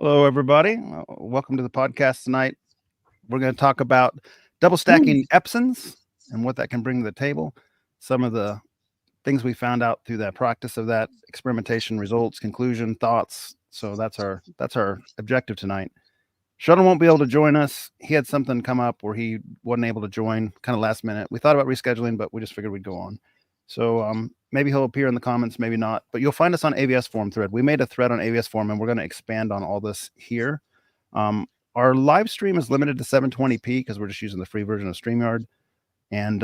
Hello, everybody. Welcome to the podcast tonight. We're going to talk about double stacking Epsons and what that can bring to the table. Some of the things we found out through that practice of that experimentation, results, conclusion, thoughts. So that's our objective tonight. Sheldon won't be able to join us. He had something come up where he wasn't able to join kind of last minute. We thought about rescheduling, but we just figured we'd go on. So maybe he'll appear in the comments, maybe not. But you'll find us on AVSforum thread. We made a thread on AVSforum, and we're going to expand on all this here. Our live stream is limited to 720p because we're just using the free version of StreamYard. And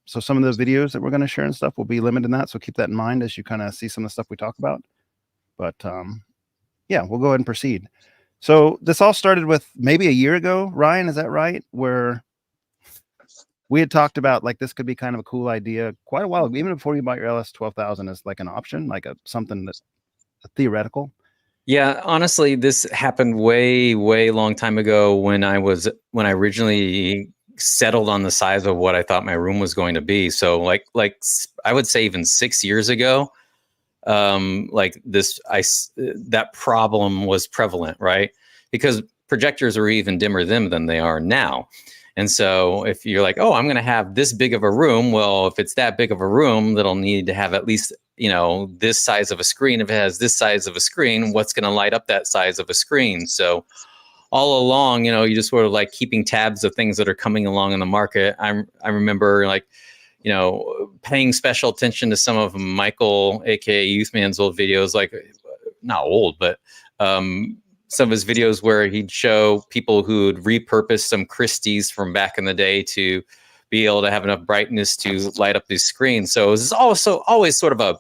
so some of the videos that we're going to share and stuff will be limited in that. So keep that in mind as you kind of see some of the stuff we talk about. But yeah, we'll go ahead and proceed. So this all started with maybe a year ago, Ryan, is that right? Where we had talked about like this could be kind of a cool idea quite a while, even before you bought your LS12000 as like an option, like something that's theoretical. Yeah, honestly, this happened way long time ago when I originally settled on the size of what I thought my room was going to be. So like I would say even 6 years ago, that problem was prevalent, right? Because projectors are even dimmer than they are now. And so if you're like, oh, I'm going to have this big of a room, well, if it's that big of a room, that'll need to have at least, this size of a screen. If it has this size of a screen, what's going to light up that size of a screen? So all along, you just sort of like keeping tabs of things that are coming along in the market. I remember paying special attention to some of Michael, aka Youthman's old videos, like not old, but some of his videos where he'd show people who'd repurposed some Christies from back in the day to be able to have enough brightness to light up these screens. So it was also always sort of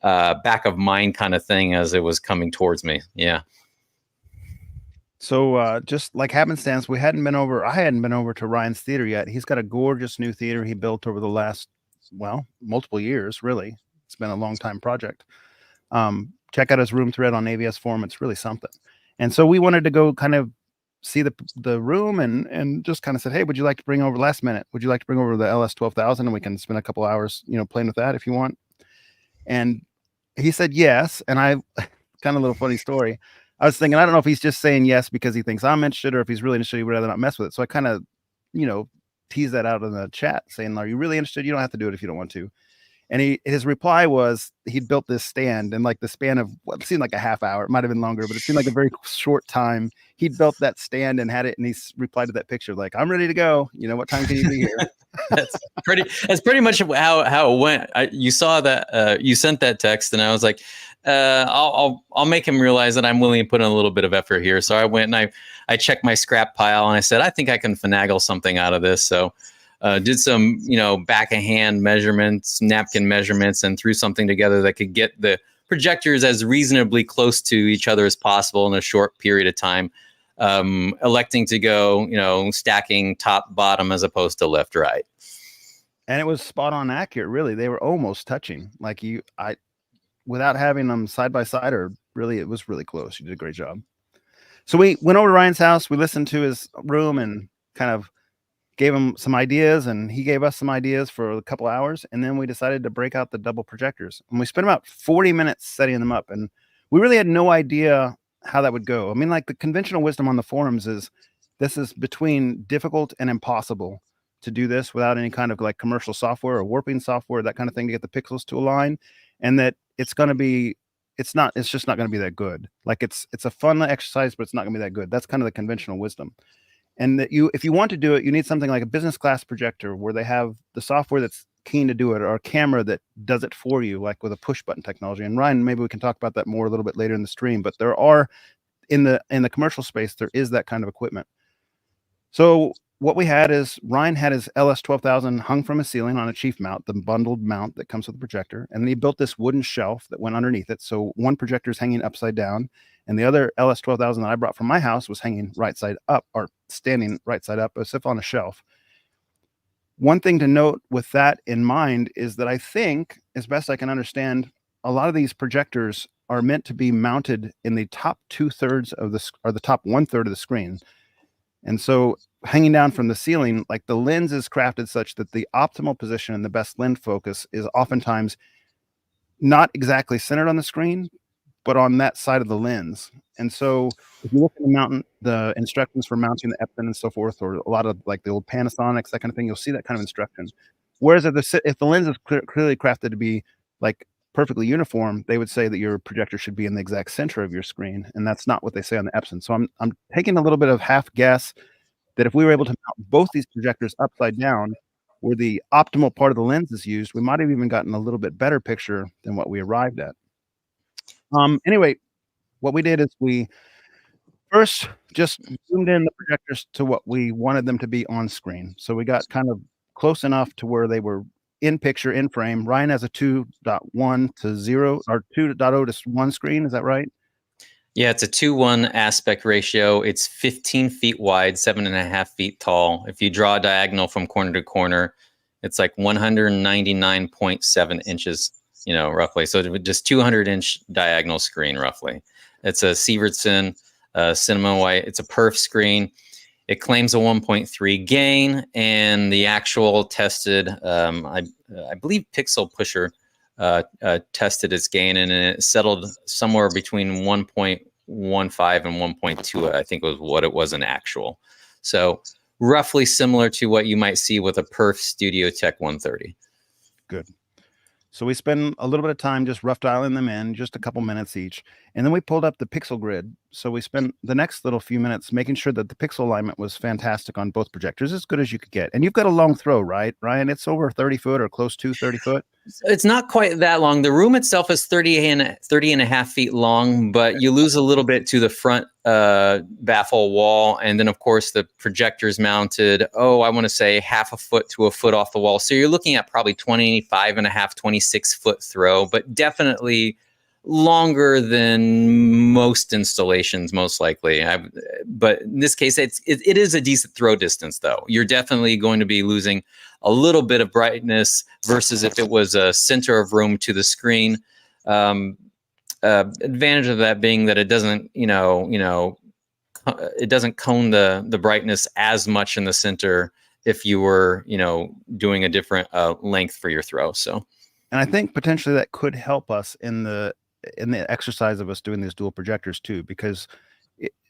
a back of mind kind of thing as it was coming towards me. Yeah. So just like happenstance, I hadn't been over to Ryan's theater yet. He's got a gorgeous new theater he built over the last, multiple years, really. It's been a long time project. Check out his room thread on AVSforum. It's really something. And so we wanted to go kind of see the room and just kind of said, hey, would you like to bring over last minute? Would you like to bring over the LS12000 and we can spend a couple hours, playing with that if you want? And he said yes. And I kind of a little funny story. I was thinking, I don't know if he's just saying yes because he thinks I'm interested or if he's really interested, he'd rather not mess with it. So I kind of, teased that out in the chat saying, are you really interested? You don't have to do it if you don't want to. And his reply was he'd built this stand in like the span of what seemed like a half hour. It might have been longer, but it seemed like a very short time. He'd built that stand and had it, and he replied to that picture like, "I'm ready to go. What time can you be here?" That's pretty much how it went. You saw that you sent that text, and I was like, I'll make him realize that I'm willing to put in a little bit of effort here. So I went and I checked my scrap pile, and I said, I think I can finagle something out of this. So. Did some, back of hand measurements, napkin measurements, and threw something together that could get the projectors as reasonably close to each other as possible in a short period of time. Electing to go, stacking top, bottom, as opposed to left, right. And it was spot on accurate, really. They were almost touching. Like without having them side by side, or really, it was really close. You did a great job. So we went over to Ryan's house. We listened to his room and kind of gave him some ideas, and he gave us some ideas for a couple hours. And then we decided to break out the double projectors. And we spent about 40 minutes setting them up. And we really had no idea how that would go. I mean, like the conventional wisdom on the forums is this is between difficult and impossible to do this without any kind of like commercial software or warping software, that kind of thing, to get the pixels to align. And that it's just not going to be that good. Like it's a fun exercise, but it's not going to be that good. That's kind of the conventional wisdom. And that if you want to do it, you need something like a business class projector where they have the software that's keen to do it, or a camera that does it for you, like with a push button technology. And Ryan, maybe we can talk about that more a little bit later in the stream, but there are in the commercial space, there is that kind of equipment. So what we had is Ryan had his LS12000 hung from a ceiling on a chief mount, the bundled mount that comes with the projector. And then he built this wooden shelf that went underneath it. So one projector is hanging upside down, and the other LS12000 that I brought from my house was hanging right side up, or standing right side up, as if on a shelf. One thing to note with that in mind is that I think, as best I can understand, a lot of these projectors are meant to be mounted in the top 2/3 of the top 1/3 of the screen. And so hanging down from the ceiling, like the lens is crafted such that the optimal position and the best lens focus is oftentimes not exactly centered on the screen, but on that side of the lens. And so if you look at the instructions for mounting the Epson and so forth, or a lot of like the old Panasonics, that kind of thing, you'll see that kind of instruction. Whereas if the lens is clearly crafted to be like perfectly uniform, they would say that your projector should be in the exact center of your screen, and that's not what they say on the Epson. So I'm taking a little bit of half guess that if we were able to mount both these projectors upside down, where the optimal part of the lens is used, we might have even gotten a little bit better picture than what we arrived at. Anyway, what we did is we first just zoomed in the projectors to what we wanted them to be on screen. So we got kind of close enough to where they were in picture, in frame. Ryan has a 2.1 to 0 or 2.0 to 1 screen. Is that right? Yeah, it's a 2:1 aspect ratio. It's 15 feet wide, 7.5 feet tall. If you draw a diagonal from corner to corner, it's like 199.7 inches, roughly. So just 200-inch diagonal screen, roughly. It's a Sievertson Cinema White. It's a perf screen. It claims a 1.3 gain, and the actual tested, I believe Pixel Pusher tested its gain, and it settled somewhere between 1.15 and 1.2. I think was what it was in actual. So roughly similar to what you might see with a Perf Studio Tech 130. Good. So we spend a little bit of time just rough dialing them in, just a couple minutes each. And then we pulled up the pixel grid. So we spent the next little few minutes making sure that the pixel alignment was fantastic on both projectors, as good as you could get. And you've got a long throw, right, Ryan? It's over 30 foot or close to 30 foot. It's not quite that long. The room itself is 30 and a half feet long, but you lose a little bit to the front baffle wall. And then, of course, the projector's mounted, I want to say half a foot to a foot off the wall. So you're looking at probably 25 and a half, 26 foot throw, but definitely longer than most installations, most likely. But in this case, it is a decent throw distance, though. You're definitely going to be losing a little bit of brightness versus if it was a center of room to the screen. Advantage of that being that it doesn't, it doesn't cone the brightness as much in the center if you were, doing a different length for your throw. So, and I think potentially that could help us in the exercise of us doing these dual projectors too, because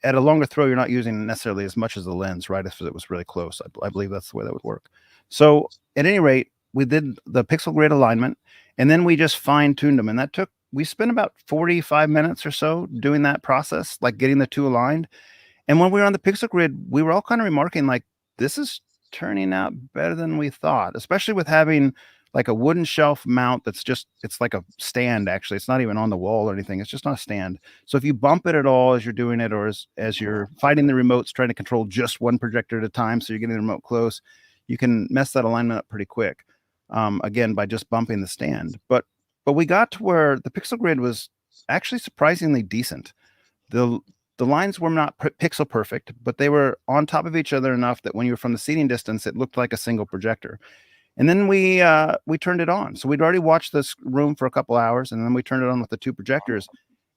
at a longer throw, you're not using necessarily as much as the lens, right? If it was really close, I believe that's the way that would work. So at any rate, we did the pixel grid alignment, and then we just fine-tuned them. And we spent about 45 minutes or so doing that process, like getting the two aligned. And when we were on the pixel grid, we were all kind of remarking, like, this is turning out better than we thought, especially with having like a wooden shelf mount it's like a stand, actually. It's not even on the wall or anything. It's just on a stand. So if you bump it at all as you're doing it, or as you're fighting the remotes, trying to control just one projector at a time, so you're getting the remote close, you can mess that alignment up pretty quick, again, by just bumping the stand. But we got to where the pixel grid was actually surprisingly decent. The lines were not pixel perfect, but they were on top of each other enough that when you were from the seating distance, it looked like a single projector. And then we turned it on. So we'd already watched this room for a couple hours, and then we turned it on with the two projectors.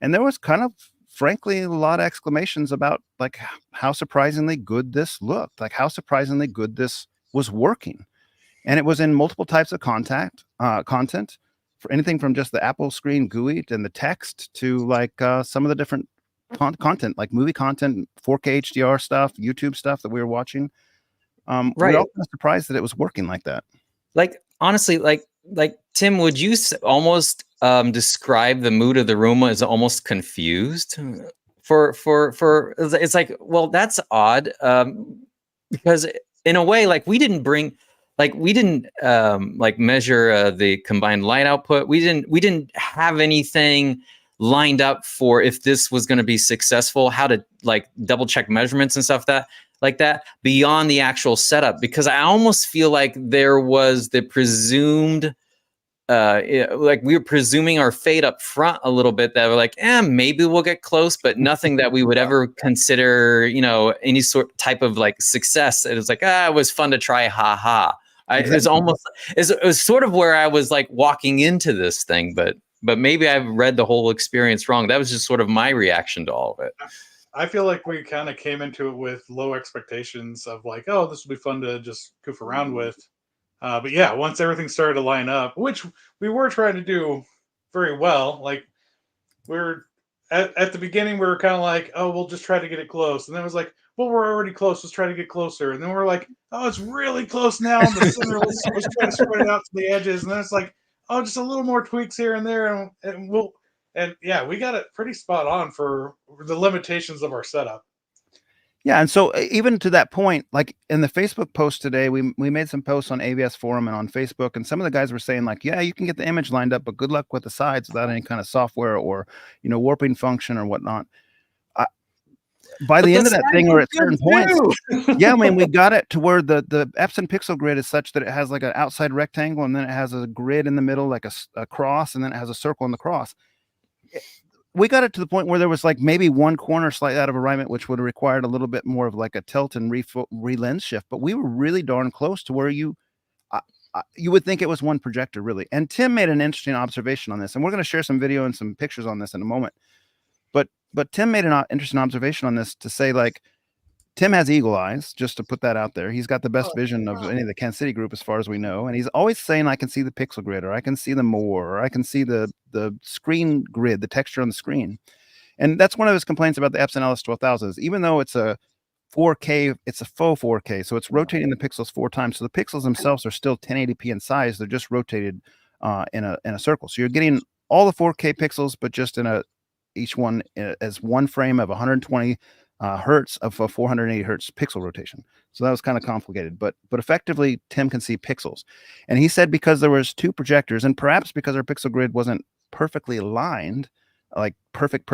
And there was kind of, frankly, a lot of exclamations about like how surprisingly good this looked, like how surprisingly good this was working. And it was in multiple types of content, for anything from just the Apple screen GUI and the text to like some of the different content, like movie content, 4K HDR stuff, YouTube stuff that we were watching. Right. We were all kind of surprised that it was working like that. Like, honestly, like Tim, would you almost describe the mood of the room as almost confused? For it's like, well, that's odd, because in a way, like we didn't measure the combined light output. We didn't have anything lined up for if this was going to be successful, how to like double check measurements and stuff like that beyond the actual setup, because I almost feel like there was the presumed like we were presuming our fate up front a little bit, that we're like, maybe we'll get close, but nothing that we would ever consider, any sort type of like success. It was like, it was fun to try, Exactly. It was sort of where I was like walking into this thing, but maybe I've read the whole experience wrong. That was just sort of my reaction to all of it. I feel like we kind of came into it with low expectations of like, oh, this will be fun to just goof around with. But yeah, once everything started to line up, which we were trying to do very well, like we're at the beginning we were kind of like, oh, we'll just try to get it close, and then it was like, well, we're already close. Let's try to get closer, and then we're like, oh, it's really close now in the center. Let's try to spread it out to the edges, and then it's like, oh, just a little more tweaks here and there, and we'll. And yeah, we got it pretty spot on for the limitations of our setup. Yeah, and so even to that point, like in the Facebook post today, we made some posts on AVSforum and on Facebook, and some of the guys were saying like, yeah, you can get the image lined up, but good luck with the sides without any kind of software or warping function or whatnot. By the end of that thing, or at certain points, yeah, I mean, we got it to where the Epson pixel grid is such that it has like an outside rectangle, and then it has a grid in the middle, like a cross, and then it has a circle in the cross. We got it to the point where there was like maybe one corner slightly out of alignment, which would have required a little bit more of like a tilt and re-lens shift. But we were really darn close to where you would think it was one projector, really. And Tim made an interesting observation on this, and we're going to share some video and some pictures on this in a moment. But Tim made an interesting observation on this to say, like, Tim has eagle eyes, just to put that out there. He's got the best vision of any of the Kansas City group as far as we know. And he's always saying, I can see the pixel grid, or I can see the more, or I can see the screen grid, the texture on the screen. And that's one of his complaints about the Epson LS12000 is even though it's a 4K, it's a faux 4K. So it's rotating the pixels 4 times. So the pixels themselves are still 1080p in size. They're just rotated in a circle. So you're getting all the 4K pixels, but just in each one as one frame of 120 hertz of a 480 hertz pixel rotation. So that was kind of complicated, but effectively Tim can see pixels. And he said because there was 2 projectors, and perhaps because our pixel grid wasn't perfectly aligned, like perfect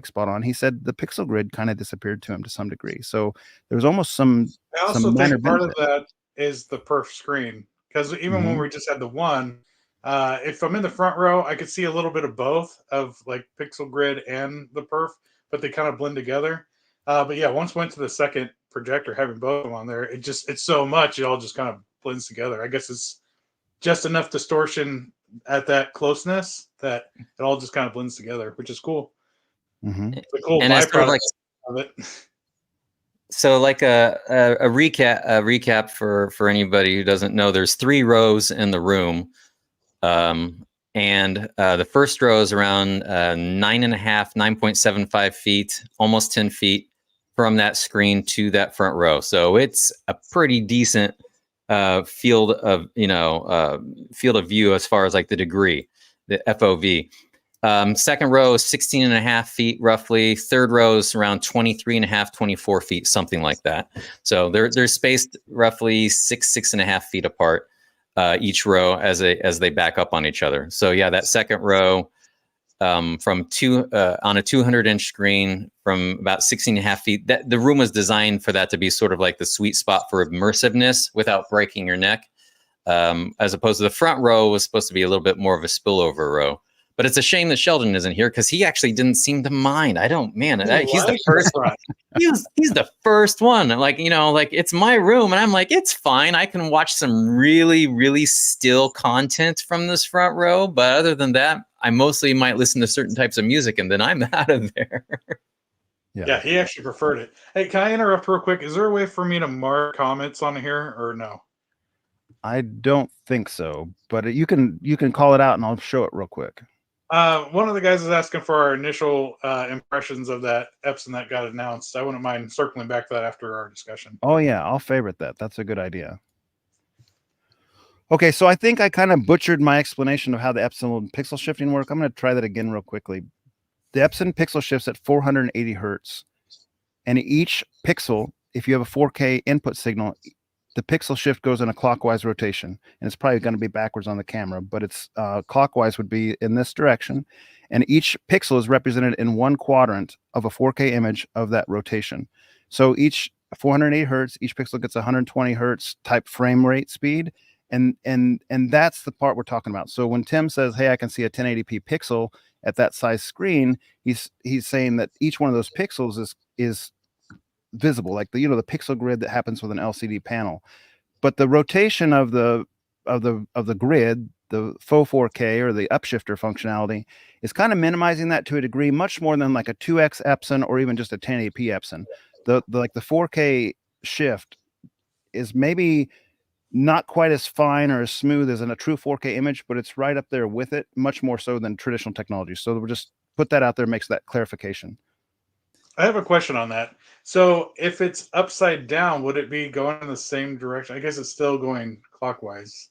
spot on, he said the pixel grid kind of disappeared to him to some degree. So there was almost some I also minor think part benefit. of that is the perf screen, because even when we just had the one, if I'm in the front row, I could see a little bit of both of like pixel grid and the perf, but they kind of blend together. But yeah, once went to the second projector, having both of them on there, it's so much, it all just kind of blends together. I guess it's just enough distortion at that closeness that it all just kind of blends together, which is cool. It's a cool byproduct of it. So like a recap for anybody who doesn't know, there's 3 rows in the room. And the first row is around 9.75 feet, almost 10 feet from that screen to that front row. So it's a pretty decent field of view as far as like the degree, the FOV. Second row is 16.5 feet roughly. Third row is around 23.5, 24 feet, something like that. So they're spaced roughly 6.5 feet apart. Each row as they back up on each other. So yeah, that second row from on a 200-inch screen from about 16.5 feet. That the room was designed for that to be sort of like the sweet spot for immersiveness without breaking your neck. As opposed to the front row was supposed to be a little bit more of a spillover row. But it's a shame that Sheldon isn't here because he actually didn't seem to mind. He's the first one. He's the first one. Like, it's my room. And I'm like, it's fine. I can watch some really, really still content from this front row. But other than that, I mostly might listen to certain types of music and then I'm out of there. Yeah, he actually preferred it. Hey, can I interrupt real quick? Is there a way for me to mark comments on here or no? I don't think so, but you can call it out and I'll show it real quick. One of the guys is asking for our initial impressions of that Epson that got announced. I wouldn't mind circling back to that after our discussion. Oh yeah, I'll favorite that. That's a good idea. Okay, so I think I kind of butchered my explanation of how the Epson pixel shifting work. I'm going to try that again real quickly. The Epson pixel shifts at 480 hertz, and each pixel, if you have a 4K input signal, the pixel shift goes in a clockwise rotation, and it's probably going to be backwards on the camera, but it's clockwise would be in this direction, and each pixel is represented in one quadrant of a 4K image of that rotation. So each 480 hertz, each pixel gets 120 hertz type frame rate speed, and that's the part we're talking about. So when Tim says, "Hey, I can see a 1080p pixel at that size screen," he's saying that each one of those pixels is visible, like the pixel grid that happens with an LCD panel. But the rotation of the grid, the faux 4K or the upshifter functionality, is kind of minimizing that to a degree, much more than like a 2x Epson or even just a 1080p Epson. The 4K shift is maybe not quite as fine or as smooth as in a true 4K image, but it's right up there with it, much more so than traditional technology. So we're just put that out there, makes that clarification. I have a question on that. So if it's upside down, would it be going in the same direction? I guess it's still going clockwise.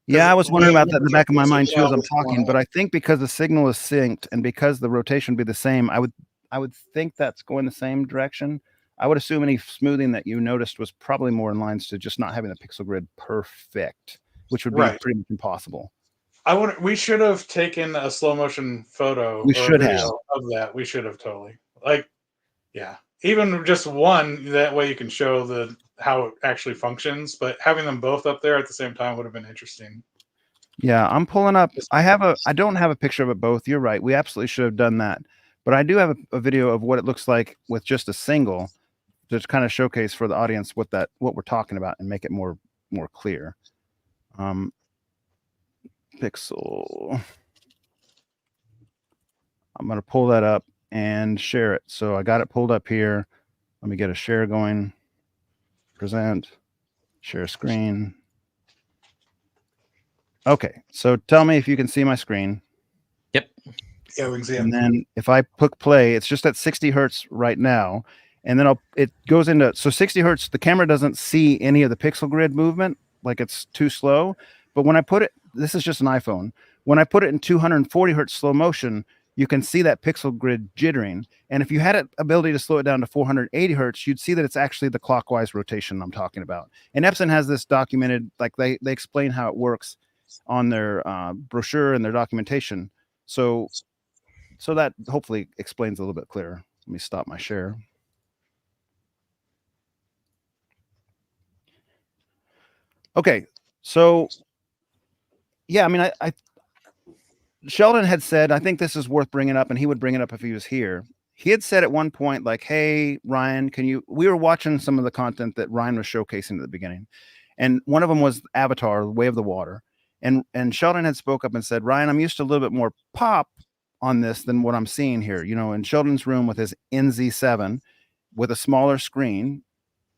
Yeah, I was wondering about that in the back of my mind too as I'm what's going talking, on. but I think because the signal is synced and because the rotation would be the same, I would think that's going the same direction. I would assume any smoothing that you noticed was probably more in lines to just not having the pixel grid perfect, which would be Right. pretty much impossible. We should have taken a slow motion photo We or a should video have. of that. We should have totally. Like, yeah. Even just one, that way you can show how it actually functions. But having them both up there at the same time would have been interesting. Yeah, I'm pulling up. I don't have a picture of it both. You're right. We absolutely should have done that. But I do have a video of what it looks like with just a single, to kind of showcase for the audience what we're talking about and make it more clear. Pixel. I'm going to pull that up and share it. So I got it pulled up here. Let me get a share going. Present, share screen. Okay, so tell me if you can see my screen. Yep. Yeah, we can see it. And then if I click play, it's just at 60 hertz right now. And then it goes into, so 60 hertz, the camera doesn't see any of the pixel grid movement, like it's too slow. But when I put it, this is just an iPhone. When I put it in 240 hertz slow motion, you can see that pixel grid jittering. And if you had an ability to slow it down to 480 hertz, you'd see that it's actually the clockwise rotation I'm talking about. And Epson has this documented, like they explain how it works on their brochure and their documentation. So that hopefully explains a little bit clearer. Let me stop my share. Okay, so yeah, I mean, I Sheldon had said, I think this is worth bringing up, and he would bring it up if he was here. He had said at one point, like, "Hey, Ryan, we were watching some of the content that Ryan was showcasing at the beginning, and one of them was Avatar, The Way of the Water, and Sheldon had spoke up and said, Ryan, I'm used to a little bit more pop on this than what I'm seeing here. You know, in Sheldon's room with his NZ7, with a smaller screen,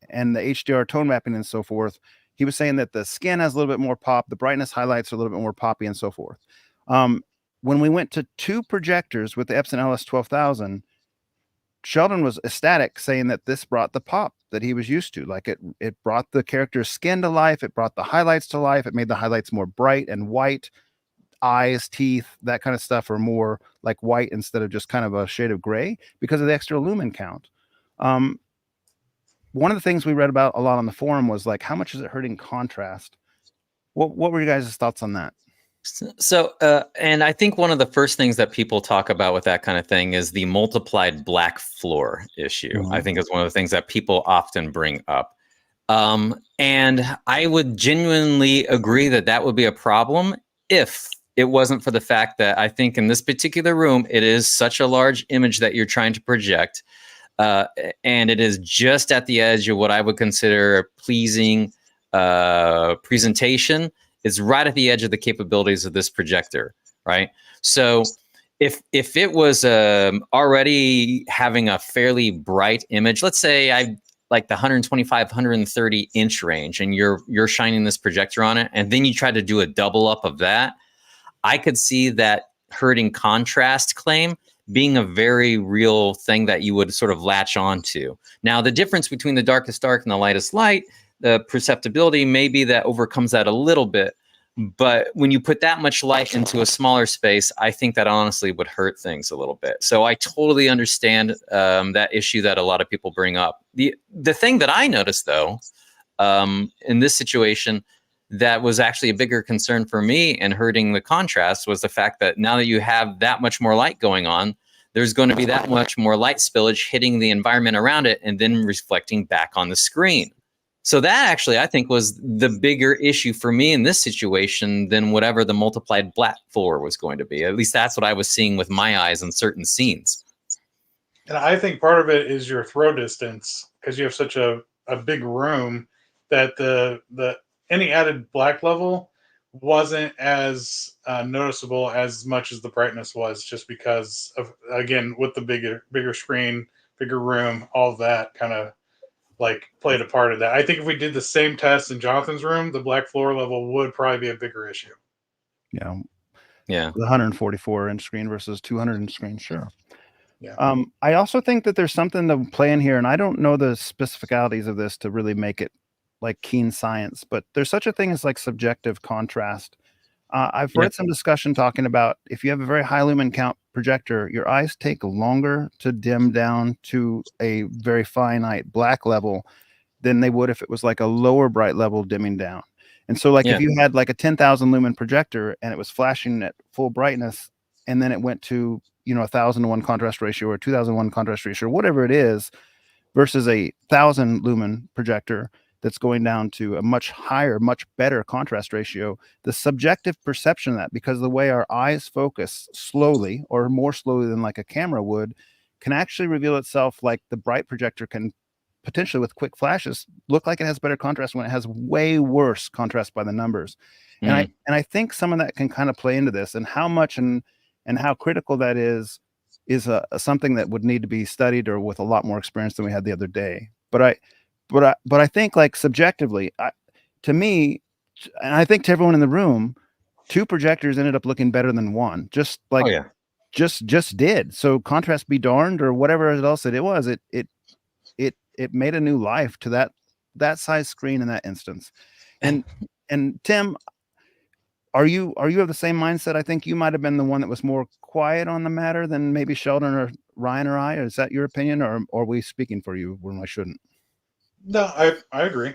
and the HDR tone mapping and so forth." He was saying that the skin has a little bit more pop, the brightness highlights are a little bit more poppy, and so forth. When we went to 2 projectors with the Epson LS12000, Sheldon was ecstatic, saying that this brought the pop that he was used to. Like it brought the character's skin to life. It brought the highlights to life. It made the highlights more bright and white. Eyes, teeth, that kind of stuff are more like white instead of just kind of a shade of gray because of the extra lumen count. One of the things we read about a lot on the forum was like, how much is it hurting contrast? What were you guys' thoughts on that? So, and I think one of the first things that people talk about with that kind of thing is the multiplied black floor issue. Mm-hmm. I think is one of the things that people often bring up. And I would genuinely agree that would be a problem if it wasn't for the fact that I think in this particular room, it is such a large image that you're trying to project. And it is just at the edge of what I would consider a pleasing presentation. It's right at the edge of the capabilities of this projector, right? So if it was already having a fairly bright image, let's say I like the 125, 130 inch range, and you're shining this projector on it, and then you try to do a double up of that, I could see that hurting contrast claim being a very real thing that you would sort of latch onto. Now, the difference between the darkest dark and the lightest light, the perceptibility maybe that overcomes that a little bit. But when you put that much light into a smaller space, I think that honestly would hurt things a little bit. So I totally understand that issue that a lot of people bring up. The thing that I noticed, though, in this situation, that was actually a bigger concern for me and hurting the contrast was the fact that now that you have that much more light going on, there's going to be that much more light spillage hitting the environment around it and then reflecting back on the screen. So that actually, I think, was the bigger issue for me in this situation than whatever the multiplied black floor was going to be. At least that's what I was seeing with my eyes in certain scenes. And I think part of it is your throw distance, because you have such a big room that the any added black level wasn't as noticeable as much as the brightness was, just because of, again, with the bigger screen, bigger room, all of that kind of like played a part of that. I think if we did the same test in Jonathan's room, the black floor level would probably be a bigger issue. Yeah. Yeah. The 144 inch screen versus 200 inch screen. Sure. Yeah. I also think that there's something to play in here, and I don't know the specificalities of this to really make it like keen science, but there's such a thing as like subjective contrast. I've read some discussion talking about if you have a very high lumen count projector, your eyes take longer to dim down to a very finite black level than they would if it was like a lower bright level dimming down. And so like if you had like a 10,000 lumen projector and it was flashing at full brightness, and then it went to, 1,000:1 contrast ratio or 2,001 contrast ratio, whatever it is, versus a 1,000 lumen projector that's going down to a much higher, much better contrast ratio, the subjective perception of that, because the way our eyes focus slowly or more slowly than like a camera would, can actually reveal itself like the bright projector can potentially with quick flashes look like it has better contrast when it has way worse contrast by the numbers. And I think some of that can kind of play into this, and how much and how critical that is something that would need to be studied or with a lot more experience than we had the other day. But I think like subjectively, to me, and I think to everyone in the room, two projectors ended up looking better than one. Just like just did. So contrast be darned, or whatever else it was. It made a new life to that size screen in that instance. And Tim, are you of the same mindset? I think you might have been the one that was more quiet on the matter than maybe Sheldon or Ryan or I. Is that your opinion, or are we speaking for you when I shouldn't? No, I agree.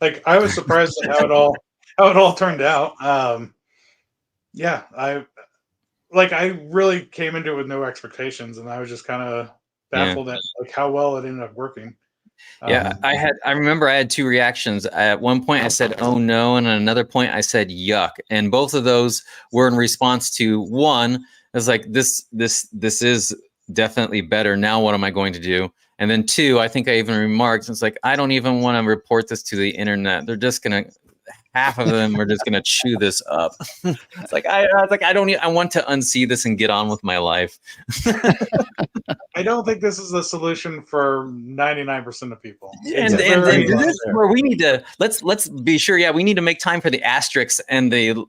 Like, I was surprised at how it all turned out. Yeah, I really came into it with no expectations, and I was just kind of baffled at like how well it ended up working. I remember I had two reactions. At one point I said, "Oh no," and at another point I said, "Yuck." And both of those were in response to, one, I was like, this is definitely better. Now what am I going to do? And then two, I think I even remarked, it's like, I don't even want to report this to the internet. They're just gonna, half of them are just gonna chew this up. It's like I was like, I want to unsee this and get on with my life. I don't think this is the solution for 99% of people. And this is where we need to let's be sure. Yeah, we need to make time for the asterisks and the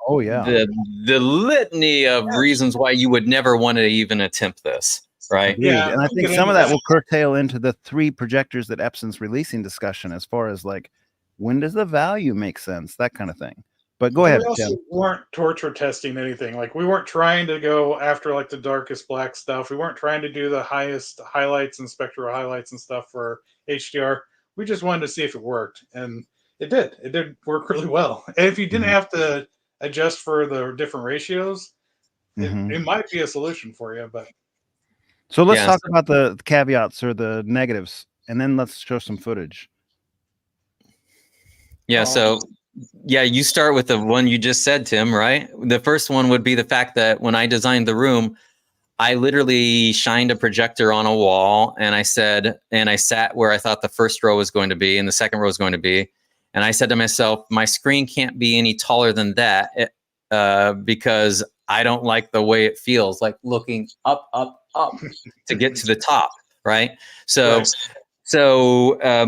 litany of reasons why you would never want to even attempt this. Right. Agreed. Yeah, and I think some of that will curtail into the 3 projectors that Epson's releasing discussion, as far as like, when does the value make sense, that kind of thing. But go ahead. We also weren't torture testing anything. Like, we weren't trying to go after like the darkest black stuff. We weren't trying to do the highest highlights and spectral highlights and stuff for HDR. We just wanted to see if it worked, and it did. It did work really well. And if you didn't have to adjust for the different ratios, it might be a solution for you. But so let's talk about the caveats or the negatives, and then let's show some footage. Yeah. So, yeah, you start with the one you just said, Tim, right? The first one would be the fact that when I designed the room, I literally shined a projector on a wall, and I sat where I thought the first row was going to be and the second row was going to be. And I said to myself, my screen can't be any taller than that because I don't like the way it feels, like looking up to get to the top, right? So,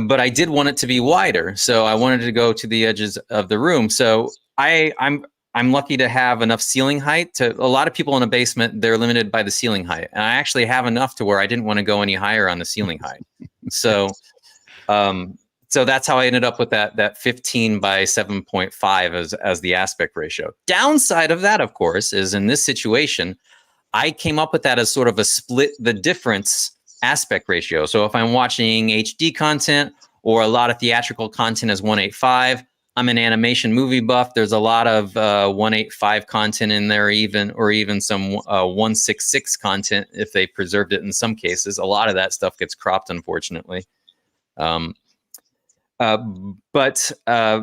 but I did want it to be wider, so I wanted to go to the edges of the room. So I'm lucky to have enough ceiling height. A lot of people in a basement, they're limited by the ceiling height, and I actually have enough to where I didn't want to go any higher on the ceiling height. So, so that's how I ended up with that 15 by 7.5 as the aspect ratio. Downside of that, of course, is in this situation, I came up with that as sort of a split the difference aspect ratio. So if I'm watching HD content or a lot of theatrical content as 1:8:5, I'm an animation movie buff. There's a lot of 1:8:5 content in there, even some 1:6:6 content if they preserved it in some cases. A lot of that stuff gets cropped, unfortunately. But I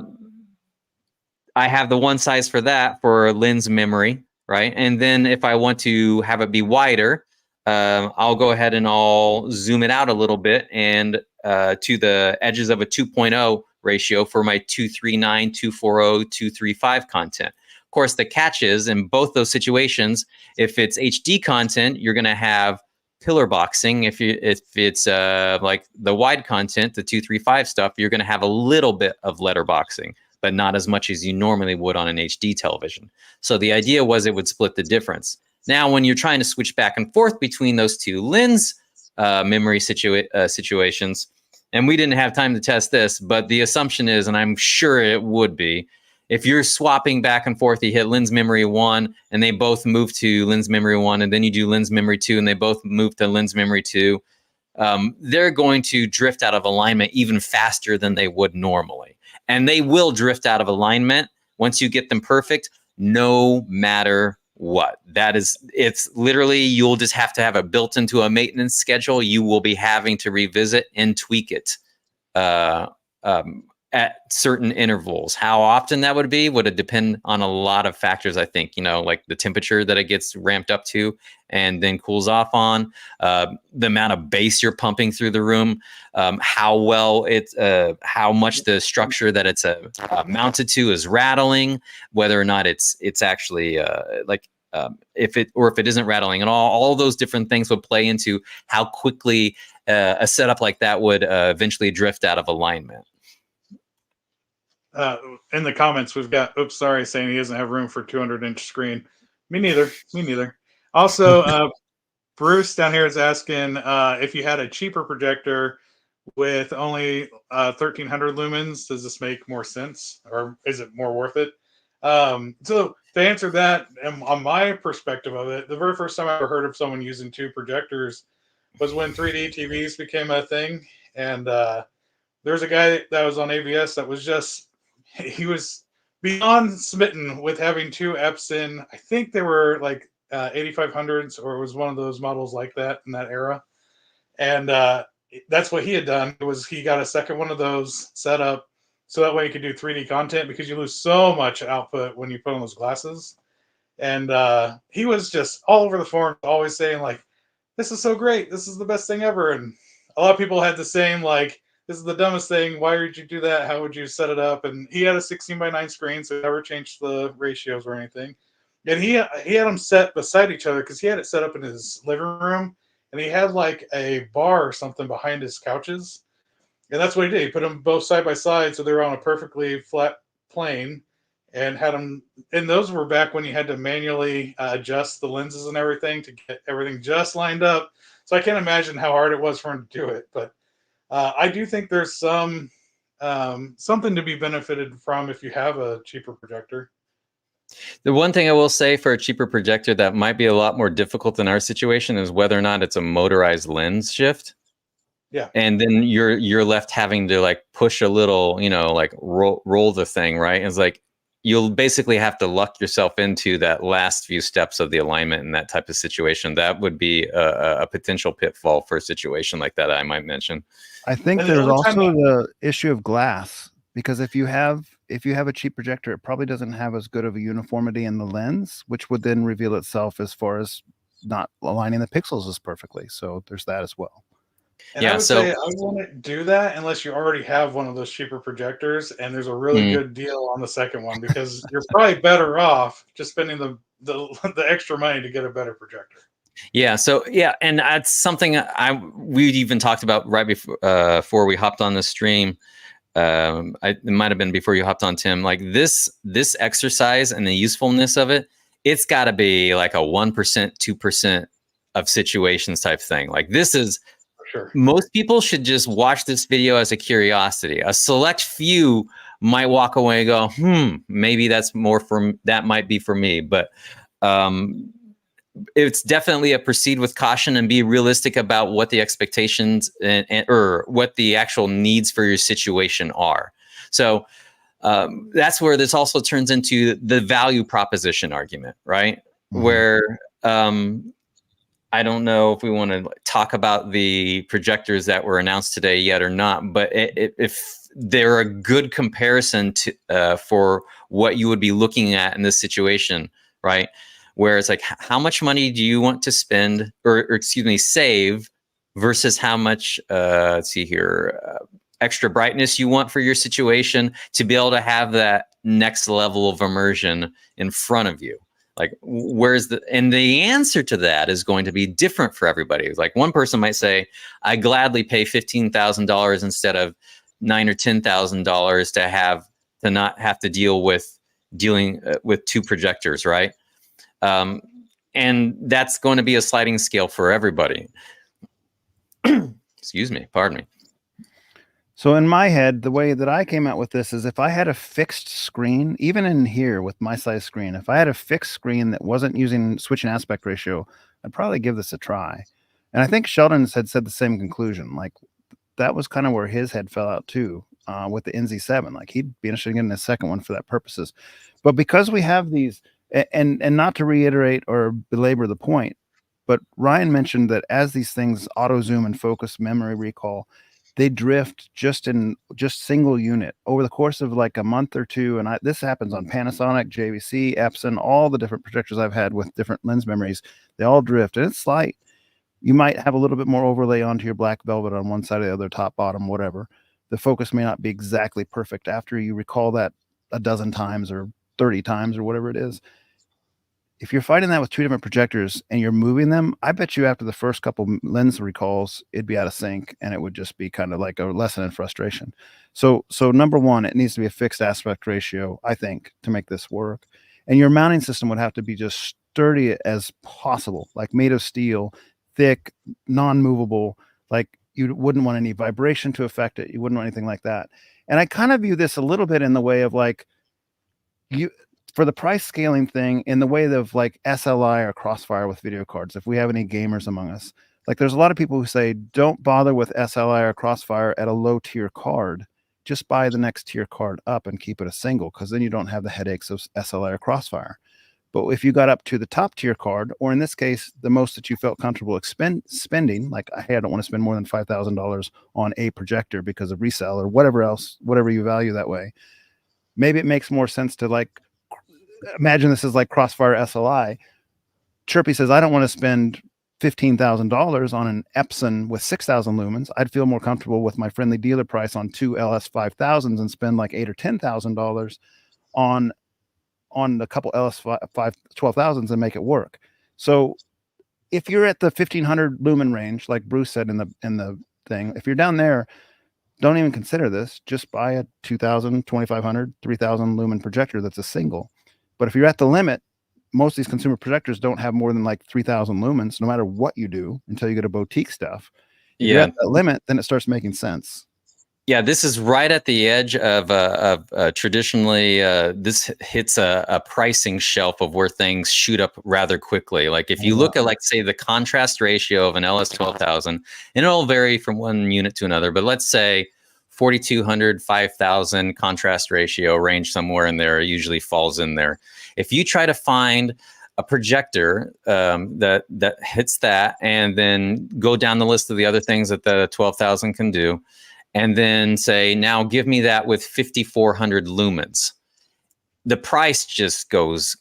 have the one size for that for lens memory, right? And then if I want to have it be wider, I'll go ahead and I'll zoom it out a little bit and to the edges of a 2.0 ratio for my 239, 240, 235 content. Of course, the catch is in both those situations, if it's HD content, you're going to have pillar boxing. If it's like the wide content, the 235 stuff, you're going to have a little bit of letterboxing. but not as much as you normally would on an HD television. So the idea was it would split the difference. Now, when you're trying to switch back and forth between those two lens memory situations, and we didn't have time to test this, but the assumption is, and I'm sure it would be, if you're swapping back and forth, you hit lens memory 1 and they both move to lens memory 1, and then you do lens memory 2 and they both move to lens memory 2, they're going to drift out of alignment even faster than they would normally. And they will drift out of alignment once you get them perfect, no matter what. It's literally, you'll just have to have it built into a maintenance schedule. You will be having to revisit and tweak it at certain intervals. How often that would depend on a lot of factors, I think, like the temperature that it gets ramped up to and then cools off on, the amount of bass you're pumping through the room, how much the structure that it's mounted to is rattling, whether or not it's actually if it isn't rattling at all those different things would play into how quickly a setup like that would eventually drift out of alignment. In the comments, we've got oops, sorry, saying he doesn't have room for 200-inch screen. Me neither. Also, Bruce down here is asking if you had a cheaper projector with only 1300 lumens, does this make more sense, or is it more worth it? So to answer that, and on my perspective of it, the very first time I ever heard of someone using 2 projectors was when 3D TVs became a thing, and there's a guy that was on AVS that was he was beyond smitten with having 2 Epson. I think they were like 8500s, or it was one of those models like that in that era. And that's what he had done. He got a second one of those set up so that way you could do 3D content, because you lose so much output when you put on those glasses. And he was just all over the forum, always saying like, "This is so great. This is the best thing ever." And a lot of people had the same like, "This is the dumbest thing. Why would you do that? How would you set it up?" And he had a 16:9 screen, so he never changed the ratios or anything. And he had them set beside each other because he had it set up in his living room, and he had like a bar or something behind his couches. And that's what he did. He put them both side by side, so they were on a perfectly flat plane, and had them. And those were back when you had to manually adjust the lenses and everything to get everything just lined up. So I can't imagine how hard it was for him to do it, but. I do think there's something to be benefited from if you have a cheaper projector. The one thing I will say for a cheaper projector that might be a lot more difficult in our situation is whether or not it's a motorized lens shift. Yeah. And then you're left having to like push a little, like roll the thing, right? It's like you'll basically have to luck yourself into that last few steps of the alignment in that type of situation. That would be a potential pitfall for a situation like that I might mention. I think there's also the issue of glass, because if you have a cheap projector, it probably doesn't have as good of a uniformity in the lens, which would then reveal itself as far as not aligning the pixels as perfectly. So there's that as well. And I would say I wouldn't do that unless you already have one of those cheaper projectors and there's a really good deal on the second one, because you're probably better off just spending the extra money to get a better projector. Yeah. So yeah, and that's something we even talked about right before we hopped on the stream. It might have been before you hopped on, Tim. Like this exercise and the usefulness of it, it's got to be like a 1%, 2% of situations type thing. Like this is. Sure. Most people should just watch this video as a curiosity. A select few might walk away and go, maybe that might be for me. But it's definitely a proceed with caution and be realistic about what the expectations or what the actual needs for your situation are. So that's where this also turns into the value proposition argument, right? Mm-hmm. Where I don't know if we want to talk about the projectors that were announced today yet or not, but if they're a good comparison to for what you would be looking at in this situation, right? Where it's like, how much money do you want to spend or save versus how much, extra brightness you want for your situation to be able to have that next level of immersion in front of you. Like, and the answer to that is going to be different for everybody. Like one person might say, I gladly pay $15,000 instead of $9,000 or $10,000 to have to not have to deal with with two projectors, right? And that's going to be a sliding scale for everybody. Excuse me, pardon me. So in my head, the way that I came out with this is if I had a fixed screen, even in here with my size screen, if I had a fixed screen that wasn't using switching aspect ratio, I'd probably give this a try. And I think Sheldon had said the same conclusion. Like that was kind of where his head fell out too, with the NZ7. Like he'd be interested in getting a second one for that purposes. But because we have these, and not to reiterate or belabor the point, but Ryan mentioned that as these things auto zoom and focus, memory recall, they drift just single unit over the course of like a month or two. And this happens on Panasonic, JVC, Epson, all the different projectors I've had with different lens memories. They all drift, and it's slight. You might have a little bit more overlay onto your black velvet on one side or the other, top, bottom, whatever. The focus may not be exactly perfect after you recall that a dozen times or 30 times or whatever it is. If you're fighting that with two different projectors and you're moving them, I bet you after the first couple lens recalls, it'd be out of sync and it would just be kind of like a lesson in frustration. So number one, it needs to be a fixed aspect ratio, I think, to make this work. And your mounting system would have to be just sturdy as possible, like made of steel, thick, non-movable. Like you wouldn't want any vibration to affect it. You wouldn't want anything like that. And I kind of view this a little bit in the way of like for the price scaling thing, in the way of like SLI or Crossfire with video cards, if we have any gamers among us, like there's a lot of people who say, don't bother with SLI or Crossfire at a low tier card, just buy the next tier card up and keep it a single, because then you don't have the headaches of SLI or Crossfire. But if you got up to the top tier card, or in this case, the most that you felt comfortable spending, like, hey, I don't want to spend more than $5,000 on a projector because of resale or whatever else, whatever you value that way, maybe it makes more sense to like, imagine this is like Crossfire SLI. Chirpy says, I don't want to spend $15,000 on an Epson with 6,000 lumens. I'd feel more comfortable with my friendly dealer price on two LS5000s and spend like $8,000 or $10,000 on a couple LS12,000s and make it work. So if you're at the 1,500 lumen range, like Bruce said in the thing, if you're down there, don't even consider this. Just buy a 2,000, 2,500, 3,000 lumen projector that's a single. But if you're at the limit, most of these consumer projectors don't have more than like 3,000 lumens, no matter what you do, until you get a boutique stuff. If you're at that limit, then it starts making sense. Yeah, this is right at the edge of traditionally, this hits a pricing shelf of where things shoot up rather quickly. Like if you look at, like, say, the contrast ratio of an LS12000, and it'll vary from one unit to another, but let's say 4,200, 5,000 contrast ratio range, somewhere in there usually falls in there. If you try to find a projector that hits that, and then go down the list of the other things that the 12,000 can do, and then say, now give me that with 5,400 lumens, the price just goes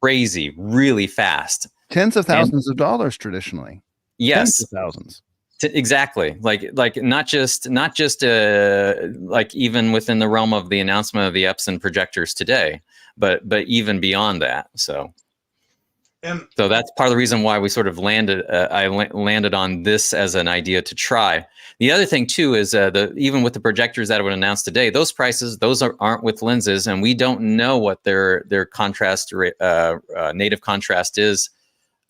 crazy really fast. Tens of thousands of dollars traditionally. Yes. Tens of thousands. Exactly. Like not just like even within the realm of the announcement of the Epson projectors today, but even beyond that. So that's part of the reason why we sort of landed. I landed on this as an idea to try. The other thing too is even with the projectors that I would announce today, those prices, aren't with lenses, and we don't know what their contrast native contrast is.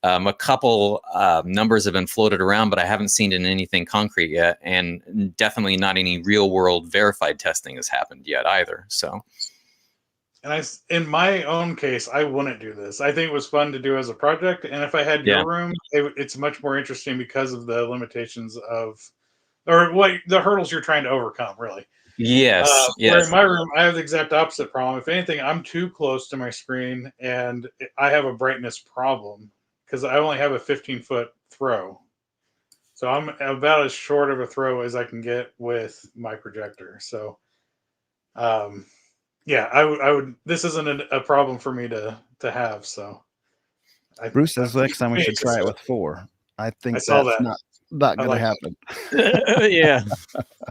A couple numbers have been floated around, but I haven't seen it in anything concrete yet, and definitely not any real world verified testing has happened yet either. So. And in my own case, I wouldn't do this. I think it was fun to do as a project. And if I had your room, it's much more interesting because of the limitations or what the hurdles you're trying to overcome, really. Yes. Where in my room, I have the exact opposite problem. If anything, I'm too close to my screen and I have a brightness problem because I only have a 15-foot throw. So I'm about as short of a throw as I can get with my projector. So, yeah, I would. This isn't a problem for me to have. So, Bruce says next time we should try it with 4. I think that's not going to happen. Yeah.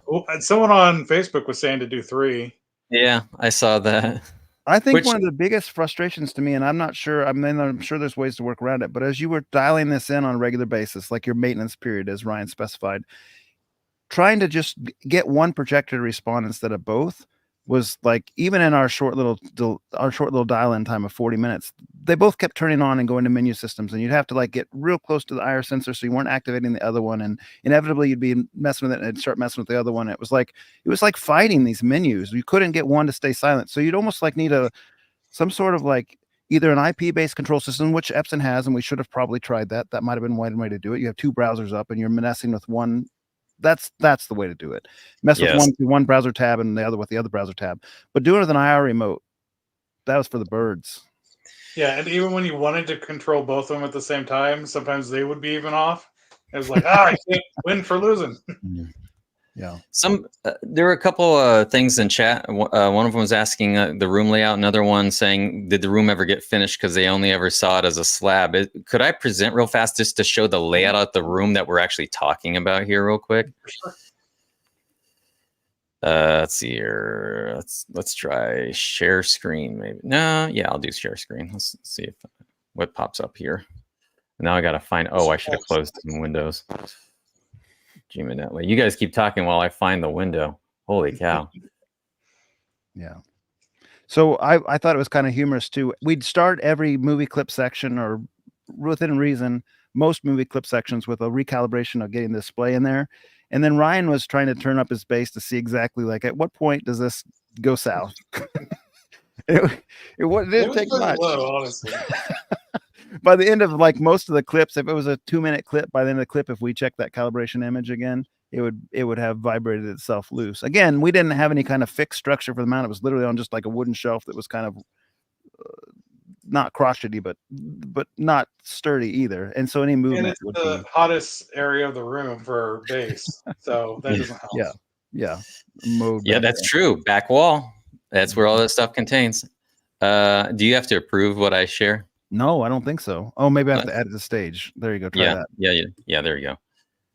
Well, someone on Facebook was saying to do 3. Yeah, I saw that. I think one of the biggest frustrations to me, and I'm not sure. I mean, I'm sure there's ways to work around it, but as you were dialing this in on a regular basis, like your maintenance period, as Ryan specified, trying to just get one projector to respond instead of both was like, even in our short little dial-in time of 40 minutes, they both kept turning on and going to menu systems, and you'd have to like get real close to the IR sensor so you weren't activating the other one, and inevitably you'd be messing with it and it'd start messing with the other one. It was like fighting these menus. You couldn't get one to stay silent, so you'd almost like need some sort of like either an IP-based control system, which Epson has, and we should have probably tried that. That might have been one way to do it. You have two browsers up and you're messing with one. That's the way to do it. Mess with one browser tab and the other with the other browser tab. But doing it with an IR remote, that was for the birds. Yeah, and even when you wanted to control both of them at the same time, sometimes they would be even off. It was like, I can't win for losing. Yeah. There were a couple things in chat. One of them was asking the room layout. Another one saying, did the room ever get finished because they only ever saw it as a slab? Could I present real fast just to show the layout of the room that we're actually talking about here real quick? Sure. Let's see here. Let's try share screen maybe. No, yeah, I'll do share screen. Let's see what pops up here. Now I got to find, I should have closed some windows. You guys keep talking while I find the window. Holy cow. Yeah. So I thought it was kind of humorous too. We'd start every movie clip section, or within reason, most movie clip sections, with a recalibration of getting the display in there. And then Ryan was trying to turn up his bass to see exactly like at what point does this go south. It didn't take much. Low, honestly. By the end of like most of the clips, if it was a 2-minute clip, by the end of the clip, if we check that calibration image again, it would have vibrated itself loose. Again, we didn't have any kind of fixed structure for the mount. It was literally on just like a wooden shelf that was kind of not crotchety, but not sturdy either. And so any movement, and it's the hottest area of the room for bass, so that doesn't help. Yeah. That's true. Back wall. That's where all that stuff contains. Do you have to approve what I share? No, I don't think so. Oh, maybe I have to edit the stage. There you go. Try that. Yeah. There you go.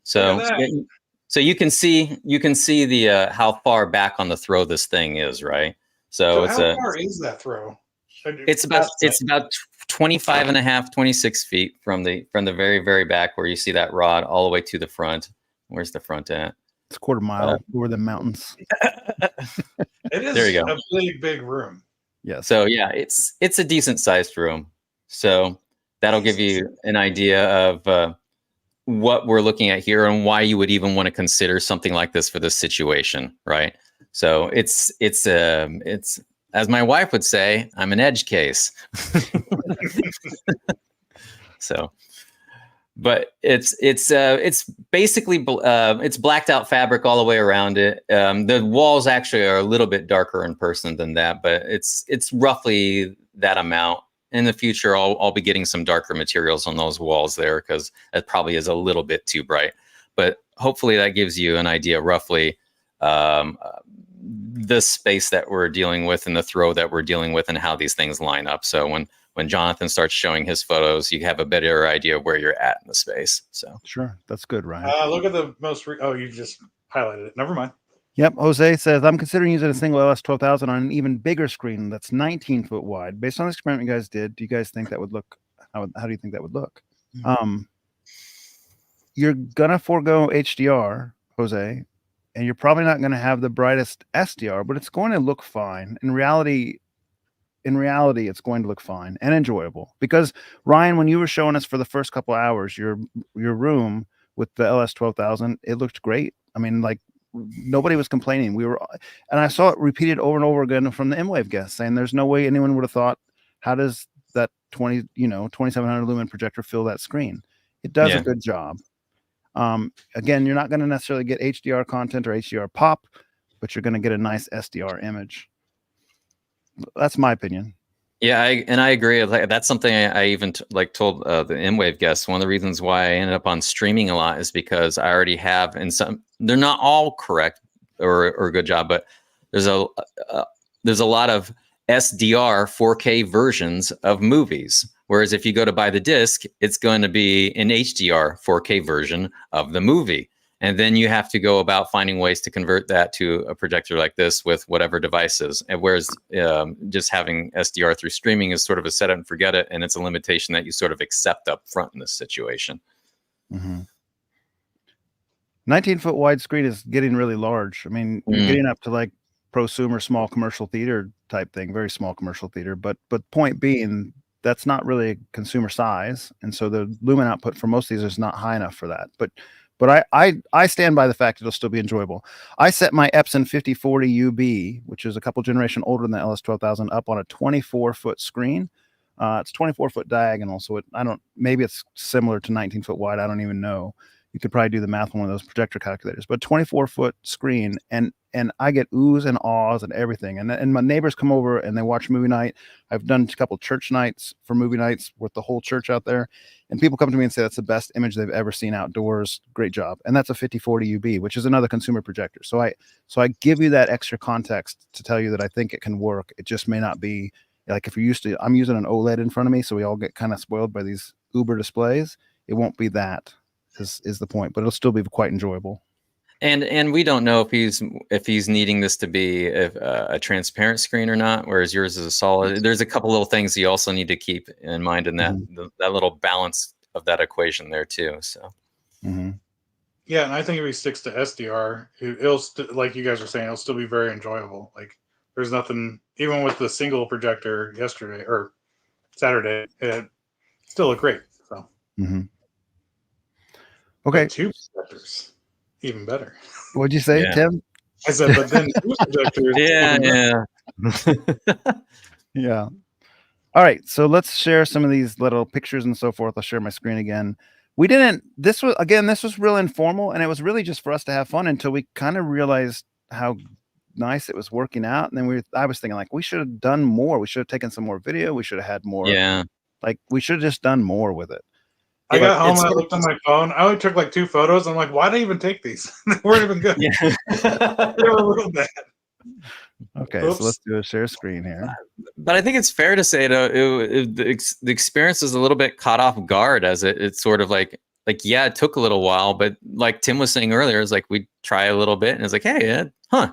So you can see the how far back on the throw this thing is, right? So it's how far is that throw? It's about 25 and a half, 26 feet from the very, very back where you see that rod all the way to the front. Where's the front at? It's a quarter mile over the mountains. It is there you go. A big room. Yeah. So yeah, it's a decent sized room. So that'll give you an idea of what we're looking at here and why you would even want to consider something like this for this situation, right? So it's as my wife would say, I'm an edge case. So, but it's basically it's blacked out fabric all the way around it. The walls actually are a little bit darker in person than that, but it's roughly that amount. In the future, I'll be getting some darker materials on those walls there because it probably is a little bit too bright. But hopefully that gives you an idea roughly the space that we're dealing with and the throw that we're dealing with and how these things line up. So when Jonathan starts showing his photos, you have a better idea of where you're at in the space. So sure, that's good, Ryan. Look at the most. You just highlighted it. Never mind. Yep. Jose says, I'm considering using a single LS12000 on an even bigger screen that's 19 foot wide. Based on the experiment you guys did, do you guys think that would look? How do you think that would look? Mm-hmm. You're gonna forego HDR, Jose, and you're probably not going to have the brightest SDR, but it's going to look fine. In reality, it's going to look fine and enjoyable. Because Ryan, when you were showing us for the first couple of hours your room with the LS12000, it looked great. I mean, like, nobody was complaining. And I saw it repeated over and over again from the M-Wave guests saying there's no way anyone would have thought, how does that 2700 lumen projector fill that screen? It does a good job. Again, you're not going to necessarily get HDR content or HDR pop, but you're going to get a nice SDR image. That's my opinion. Yeah, I agree. Like, that's something I even told the M-Wave guests. One of the reasons why I ended up on streaming a lot is because I already have, and they're not all correct or a good job, but there's a lot of SDR 4K versions of movies. Whereas if you go to buy the disc, it's going to be an HDR 4K version of the movie. And then you have to go about finding ways to convert that to a projector like this with whatever devices. And whereas just having SDR through streaming is sort of a set it and forget it. And it's a limitation that you sort of accept up front in this situation. Mm-hmm. 19 foot wide screen is getting really large. I mean, you're getting up to like prosumer small commercial theater type thing, very small commercial theater. But point being, that's not really a consumer size, and so the lumen output for most of these is not high enough for that. But I stand by the fact it'll still be enjoyable. I set my Epson 5040 UB, which is a couple generation older than the LS12000, up on a 24-foot screen. It's 24-foot diagonal, so maybe it's similar to 19-foot wide. I don't even know. You could probably do the math on one of those projector calculators, but 24-foot screen, and I get oohs and ahs and everything. And my neighbors come over and they watch movie night. I've done a couple church nights for movie nights with the whole church out there, and people come to me and say that's the best image they've ever seen outdoors. Great job. And that's a 5040 UB, which is another consumer projector. So I give you that extra context to tell you that I think it can work. It just may not be like, if you're used to, I'm using an OLED in front of me, so we all get kind of spoiled by these Uber displays. It won't be that. Is the point, but it'll still be quite enjoyable. And we don't know if he's needing this to be a transparent screen or not, whereas yours is a solid. There's a couple little things you also need to keep in mind in that that little balance of that equation there too. So yeah, and I think if he sticks to SDR, it'll like you guys are saying, it'll still be very enjoyable. Like there's nothing, even with the single projector yesterday or Saturday, it still looked great. So. Okay. But two projectors, even better. What'd you say, Tim? I said, but then two projectors. Yeah. All right. So let's share some of these little pictures and so forth. I'll share my screen again. This was real informal, and it was really just for us to have fun until we kind of realized how nice it was working out. And then I was thinking, like, we should have done more. We should have taken some more video. We should have had more. Yeah. Like, we should have just done more with it. I got home and I looked on my phone. I only took like 2 photos. I'm like, why did I even take these? They weren't even good. Yeah. They were real bad. Okay, so let's do a share screen here. But I think it's fair to say, though, the experience is a little bit caught off guard, as it's sort of like, yeah, it took a little while, but like Tim was saying earlier, it's like we try a little bit, and it's like, hey, I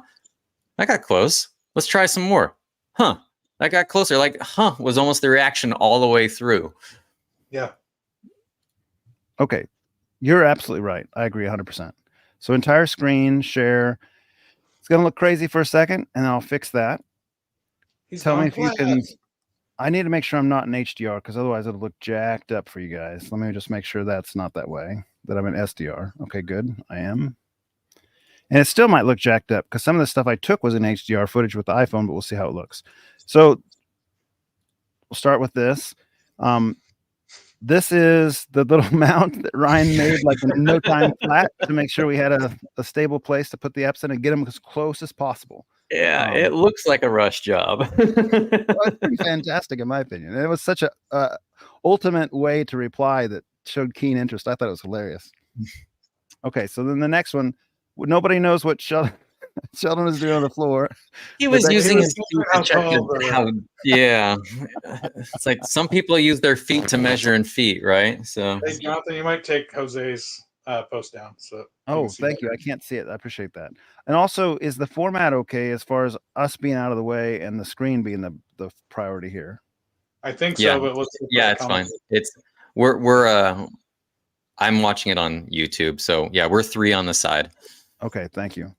got close. Let's try some more. I got closer. Like, was almost the reaction all the way through. Yeah. Okay, you're absolutely right. I agree 100%. So entire screen share. It's going to look crazy for a second, and I'll fix that. Tell me if you can. I need to make sure I'm not in HDR, because otherwise it'll look jacked up for you guys. Let me just make sure that's not that way, that I'm in SDR. Okay, good. I am. And it still might look jacked up, because some of the stuff I took was in HDR footage with the iPhone, but we'll see how it looks. So we'll start with this. This is the little mount that Ryan made like in no time flat to make sure we had a stable place to put the Epson and get them as close as possible. Yeah, it looks like a rush job. Well, it's pretty fantastic in my opinion. And it was such a ultimate way to reply that showed keen interest. I thought it was hilarious. Okay, so then the next one, nobody knows what Sheldon was doing on the floor. He was using his feet to check how. Yeah, it's like some people use their feet to measure in feet, right? So, hey, Jonathan, you might take Jose's post down. So, thank you. I can't see it. I appreciate that. And also, is the format okay as far as us being out of the way and the screen being the priority here? I think so, but it's fine. We're I'm watching it on YouTube, so yeah, we're 3 on the side. Okay, thank you.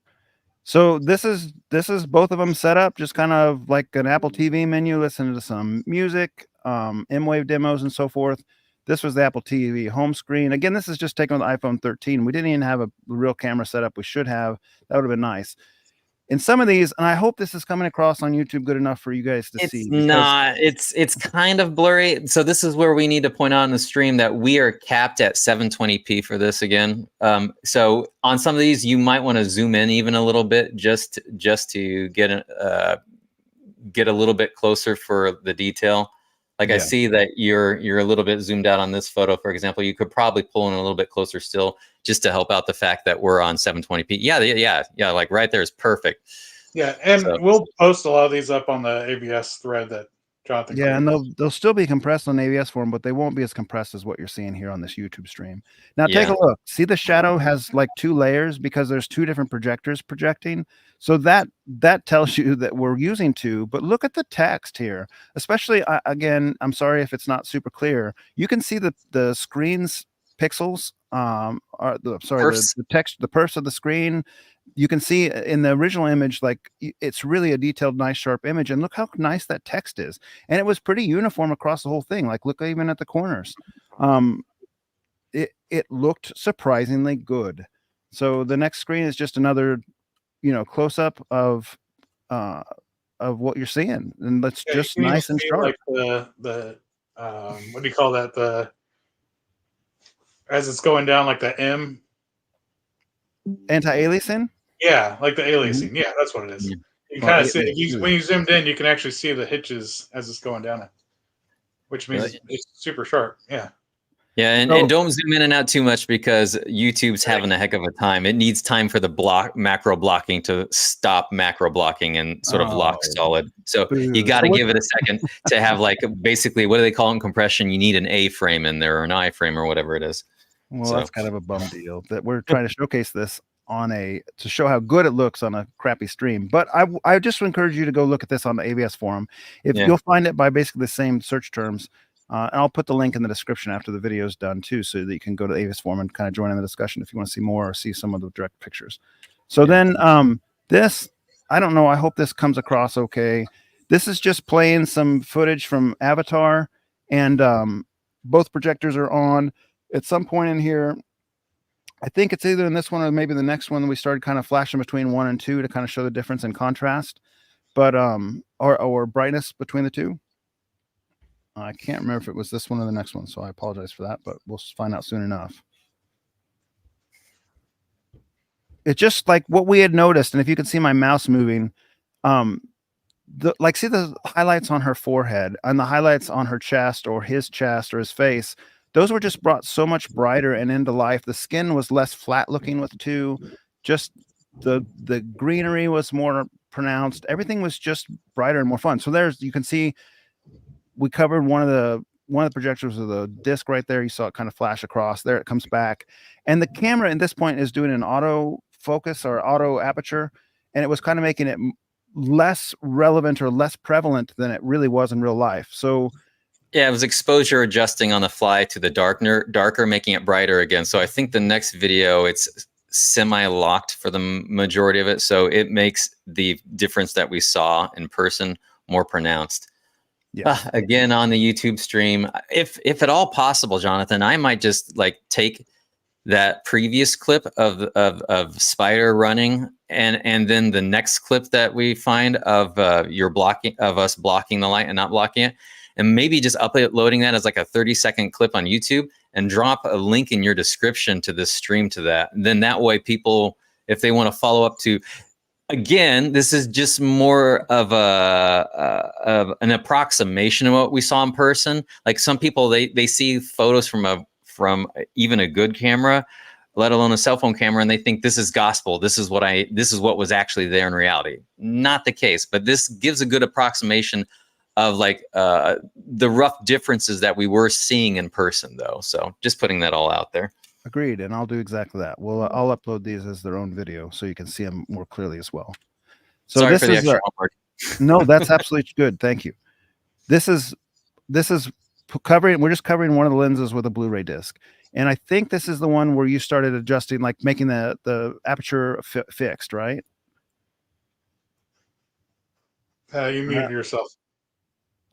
So this is both of them set up just kind of like an Apple TV menu, listening to some music, M-Wave demos and so forth. This was the Apple TV home screen. Again, this is just taken on the iPhone 13. We didn't even have a real camera set up. We should have. That would have been nice. In some of these, and I hope this is coming across on YouTube good enough for you guys to see. It's not. It's kind of blurry. So this is where we need to point out in the stream that we are capped at 720p for this again. So on some of these, you might want to zoom in even a little bit just to get a little bit closer for the detail. Like I see that you're a little bit zoomed out on this photo, for example. You could probably pull in a little bit closer still, just to help out the fact that we're on 720p. Yeah. Like right there is perfect. Yeah, and we'll post a lot of these up on the AVS thread that Jonathan. Yeah, and they'll still be compressed on AVSforum, but they won't be as compressed as what you're seeing here on this YouTube stream. Now take a look. See, the shadow has like 2 layers because there's 2 different projectors projecting. So that tells you that we're using 2. But look at the text here, especially again. I'm sorry if it's not super clear. You can see the screen's pixels. The text, the perfs of the screen, you can see in the original image, like it's really a detailed, nice, sharp image. And look how nice that text is. And it was pretty uniform across the whole thing. Like, look even at the corners. It looked surprisingly good. So the next screen is just another, close up of what you're seeing, and that's just nice and sharp. Like the what do you call that? As it's going down, like the M anti-aliasing. Yeah, like the aliasing. Yeah, that's what it is. You kind of see when you zoomed in, you can actually see the hitches as it's going down it, which means it's super sharp. Yeah. Yeah, and don't zoom in and out too much because YouTube's having a heck of a time. It needs time for the macro blocking to stop macro blocking and sort of lock solid. So you got to give it a second to have like basically, what do they call it in compression? You need an A frame in there or an I frame or whatever it is. Well, that's kind of a bum deal that we're trying to showcase this to show how good it looks on a crappy stream. But I just encourage you to go look at this on the AVSforum. You'll find it by basically the same search terms. And I'll put the link in the description after the video is done too, so that you can go to AVSforum and kind of join in the discussion if you want to see more or see some of the direct pictures. So then this, I don't know, I hope this comes across okay. This is just playing some footage from Avatar, and both projectors are on. At some point in here, I think it's either in this one or maybe the next one, we started kind of flashing between 1 and 2 to kind of show the difference in contrast, but or brightness between the two. I can't remember if it was this one or the next one, so I apologize for that, but we'll find out soon enough. It's just like what we had noticed, and if you can see my mouse moving, see the highlights on her forehead and the highlights on her chest or his chest or his face, those were just brought so much brighter and into life. The skin was less flat looking with 2. Just the greenery was more pronounced. Everything was just brighter and more fun. So you can see we covered one of the projectors with a disc right there. You saw it kind of flash across. There it comes back. And the camera at this point is doing an auto focus or auto aperture, and it was kind of making it less relevant or less prevalent than it really was in real life. So yeah, it was exposure adjusting on the fly to the darker, making it brighter again. So I think the next video, it's semi-locked for the majority of it. So it makes the difference that we saw in person more pronounced. Yeah. Again, on the YouTube stream, if at all possible, Jonathan, I might just like take that previous clip of Spider running and then the next clip that we find of us blocking the light and not blocking it, and maybe just uploading that as like a 30-second clip on YouTube and drop a link in your description to this stream to that. And then that way people, if they want to follow up to, again, this is just more of an approximation of what we saw in person. Like some people, they see photos from even a good camera, let alone a cell phone camera, and they think this is gospel. This is what was actually there in reality. Not the case, but this gives a good approximation of like the rough differences that we were seeing in person, though. So just putting that all out there. Agreed, and I'll do exactly that. I'll upload these as their own video so you can see them more clearly as well. So sorry for the extra homework. No, that's absolutely good. Thank you. This is covering. We're just covering one of the lenses with a Blu-ray disc, and I think this is the one where you started adjusting, like making the aperture fixed, right? You muted yourself.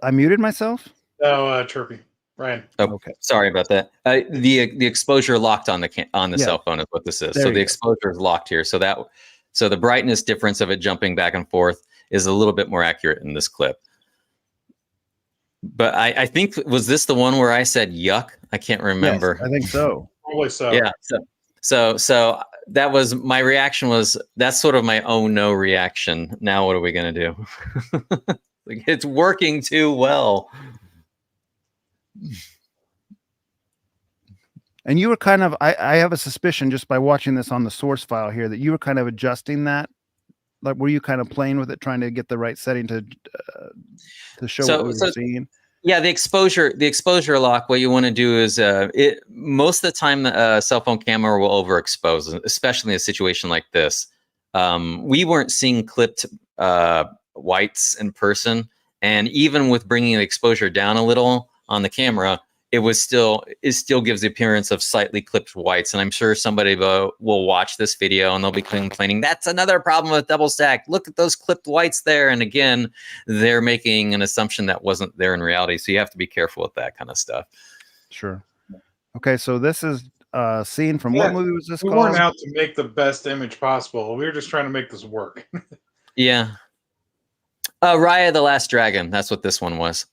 I muted myself. Oh, chirpy. Ryan. Oh, okay. Sorry about that. The exposure locked on the cell phone is what this is. So the exposure is locked here. So the brightness difference of it jumping back and forth is a little bit more accurate in this clip. But I think, was this the one where I said yuck? I can't remember. Yes, I think so. Probably so. Yeah. So that was my reaction. That's sort of my oh no reaction. Now what are we gonna do? Like, it's working too well. And you were kind of, I have a suspicion just by watching this on the source file here that you were kind of adjusting that. Like, were you kind of playing with it, trying to get the right setting to show what we were seeing? Yeah, the exposure lock. What you want to do is, most of the time, a cell phone camera will overexpose, especially in a situation like this. We weren't seeing clipped whites in person, and even with bringing the exposure down a little on the camera, it still gives the appearance of slightly clipped whites. And I'm sure somebody will watch this video and they'll be complaining, that's another problem with double stack. Look at those clipped whites there. And again, they're making an assumption that wasn't there in reality. So you have to be careful with that kind of stuff. Sure. Okay, so this is a scene from what movie was this we called? Weren't out to make the best image possible. We were just trying to make this work. Yeah. Raya the Last Dragon. That's what this one was.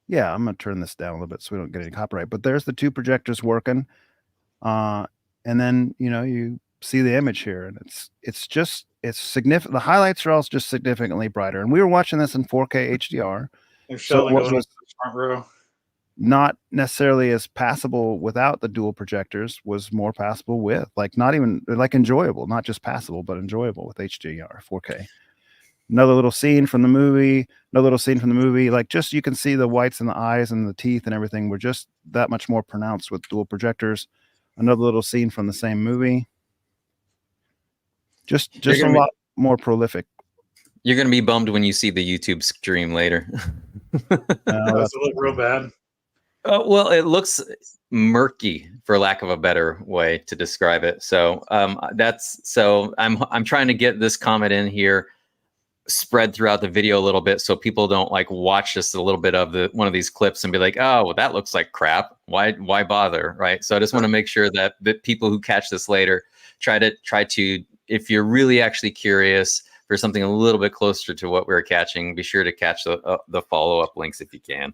Yeah, I'm going to turn this down a little bit so we don't get any copyright. But there's the two projectors working. And then, you see the image here. And it's significant. The highlights are also just significantly brighter. And we were watching this in 4K HDR. And Sheldon going into the front row. Not necessarily as passable without the dual projectors, was more passable with, not even enjoyable, not just passable, but enjoyable with HDR 4K. Another little scene from the movie, just you can see the whites in the eyes and the teeth and everything were just that much more pronounced with dual projectors. Another little scene from the same movie. Just a lot more prolific. You're going to be bummed when you see the YouTube stream later. Does it look real bad? Well, it looks murky, for lack of a better way to describe it. So I'm trying to get this comment in here spread throughout the video a little bit so people don't watch just a little bit of one of these clips and be like, oh, well, that looks like crap. Why bother? Right. So I just want to make sure that the people who catch this later try to, if you're really actually curious for something a little bit closer to what we're catching, be sure to catch the follow-up links if you can.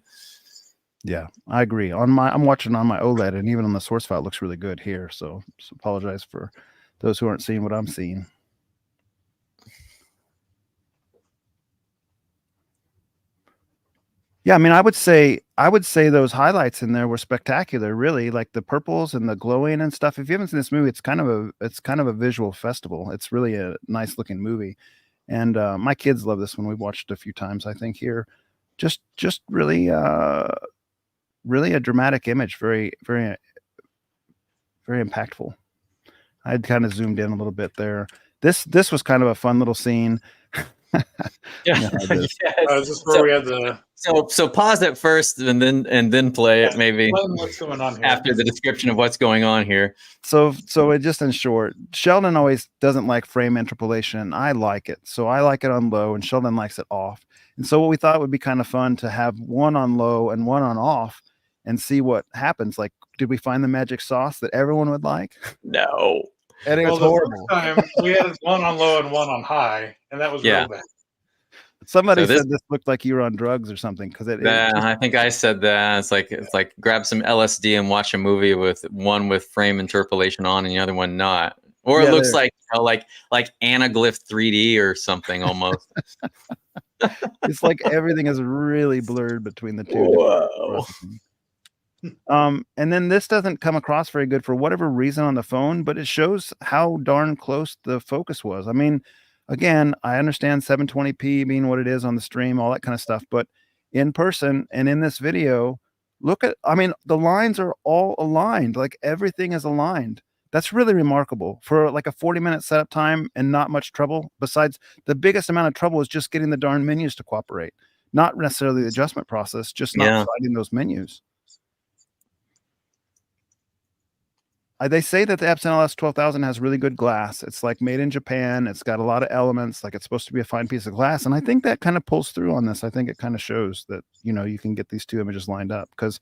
Yeah, I agree. I'm watching on my OLED, and even on the source file, it looks really good here. So apologize for those who aren't seeing what I'm seeing. Yeah, I mean, I would say those highlights in there were spectacular. Really, like the purples and the glowing and stuff. If you haven't seen this movie, it's kind of a visual festival. It's really a nice looking movie, and my kids love this one. We've watched it a few times, I think. Here, just really. Really a dramatic image, very, very, very impactful. I'd kind of zoomed in a little bit there. This was kind of a fun little scene. Yeah. This is where we had the. So pause it first and then play it maybe what's going on here. after the description of what's going on here. So it just in short, Sheldon always doesn't like frame interpolation. I like it. So I like it on low and Sheldon likes it off. And so what we thought would be kind of fun to have one on low and one on off and see what happens. Did we find the magic sauce that everyone would like? No. And it was horrible. Time we had one on low and one on high, and that was real bad. Somebody said this looked like you were on drugs or something because I think I said that. It's like grab some LSD and watch a movie with one with frame interpolation on and the other one not. Or it looks like anaglyph 3D or something almost. It's like everything is really blurred between the two. Whoa. And then this doesn't come across very good for whatever reason on the phone, but it shows how darn close the focus was. I mean, again, I understand 720p being what it is on the stream, all that kind of stuff, but in person and in this video, the lines are all aligned. Like everything is aligned. That's really remarkable for a 40-minute setup time and not much trouble. Besides, the biggest amount of trouble is just getting the darn menus to cooperate. Not necessarily the adjustment process, just not finding those menus. They say that the Epson LS12000 has really good glass. It's made in Japan. It's got a lot of elements. It's supposed to be a fine piece of glass. And I think that kind of pulls through on this. I think it kind of shows that, you can get these two images lined up because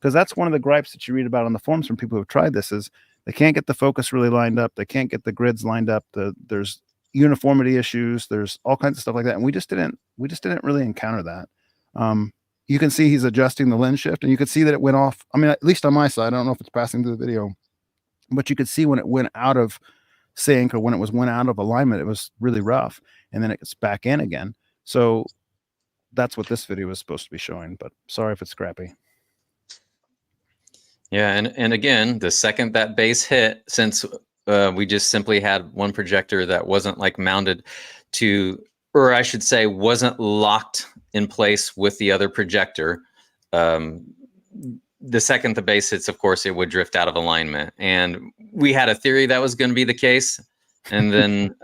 that's one of the gripes that you read about on the forums from people who have tried this is they can't get the focus really lined up. They can't get the grids lined up. There's uniformity issues. There's all kinds of stuff like that. And we just didn't really encounter that. You can see he's adjusting the lens shift and you could see that it went off. I mean, at least on my side, I don't know if it's passing through the video, but you could see when it went out of sync or when it went out of alignment, it was really rough. And then it gets back in again. So that's what this video was supposed to be showing, but sorry if it's scrappy. Yeah. And again, the second that base hit, since we just simply had one projector that wasn't mounted to, or I should say, wasn't locked in place with the other projector. The second the base hits, of course, it would drift out of alignment. And we had a theory that was going to be the case. And then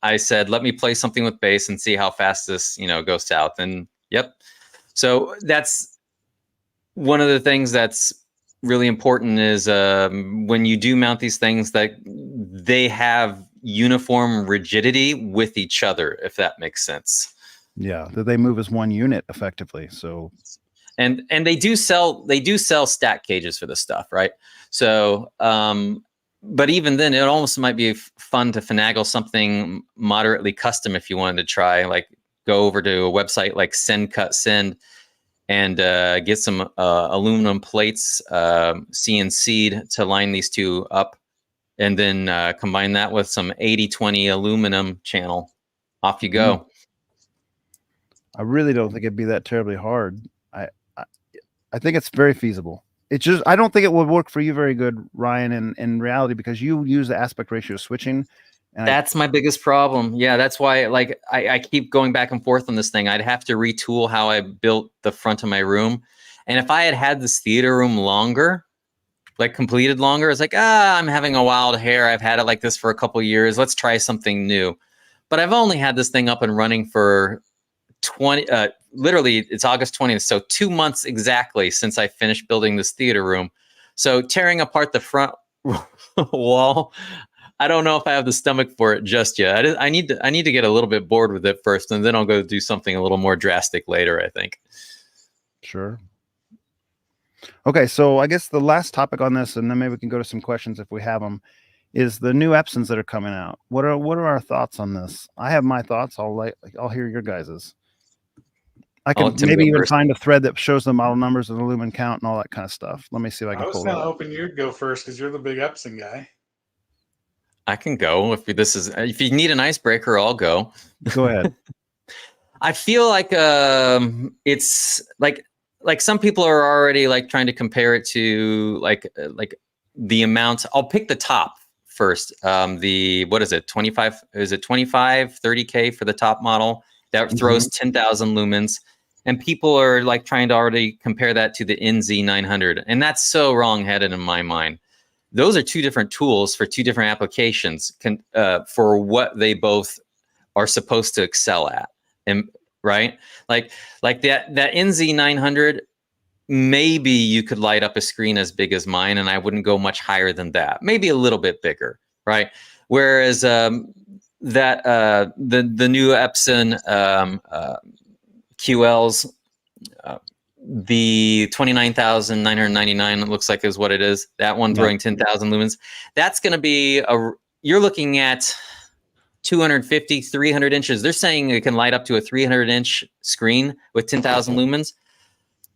I said, let me play something with bass and see how fast this, goes south. And yep. So that's one of the things that's really important is when you do mount these things, that they have uniform rigidity with each other, if that makes sense. Yeah, that they move as one unit effectively. So, and they do sell stack cages for this stuff, right? So, but even then, it almost might be fun to finagle something moderately custom if you wanted to try, like go over to a website like Send Cut Send and get some aluminum plates CNC'd to line these two up, and then combine that with some 80/20 aluminum channel. Off you go. I really don't think it'd be that terribly hard. I think it's very feasible. It's just, I don't think it would work for you very good, Ryan, in reality, because you use the aspect ratio switching. And that's my biggest problem. Yeah, that's why, like, I keep going back and forth on this thing. I'd have to retool how I built the front of my room. And if I had this theater room longer, like completed longer, it's like, I'm having a wild hair. I've had it like this for a couple years. Let's try something new. But I've only had this thing up and running for literally it's August 20th. So 2 months exactly since I finished building this theater room. So tearing apart the front wall, I don't know if I have the stomach for it just yet. I need to get a little bit bored with it first, and then I'll go do something a little more drastic later, I think. Sure. Okay, so I guess the last topic on this, and then maybe we can go to some questions if we have them, is the new Epsons that are coming out. What are our thoughts on this? I have my thoughts. I'll hear your guys's. I can maybe even find a thread that shows the model numbers and the lumen count and all that kind of stuff. Let me see if I can pull it up. I was hoping you'd go first because you're the big Epson guy. I can go if you need an icebreaker, I'll go. Go ahead. I feel like it's like some people are already like trying to compare it to like the amount. I'll pick the top first. What is it? 25? Is it 25, 30K for the top model? That throws 10,000 lumens. And people are like trying to already compare that to the NZ900. And that's so wrong-headed in my mind. Those are two different tools for two different applications for what they both are supposed to excel at. And right? Like that NZ900, maybe you could light up a screen as big as mine, and I wouldn't go much higher than that. Maybe a little bit bigger, right? Whereas the new Epson QLs, the 29,999, it looks like is what it is. That one throwing 10,000 lumens. That's going to be you're looking at 250, 300 inches. They're saying it can light up to a 300-inch screen with 10,000 lumens.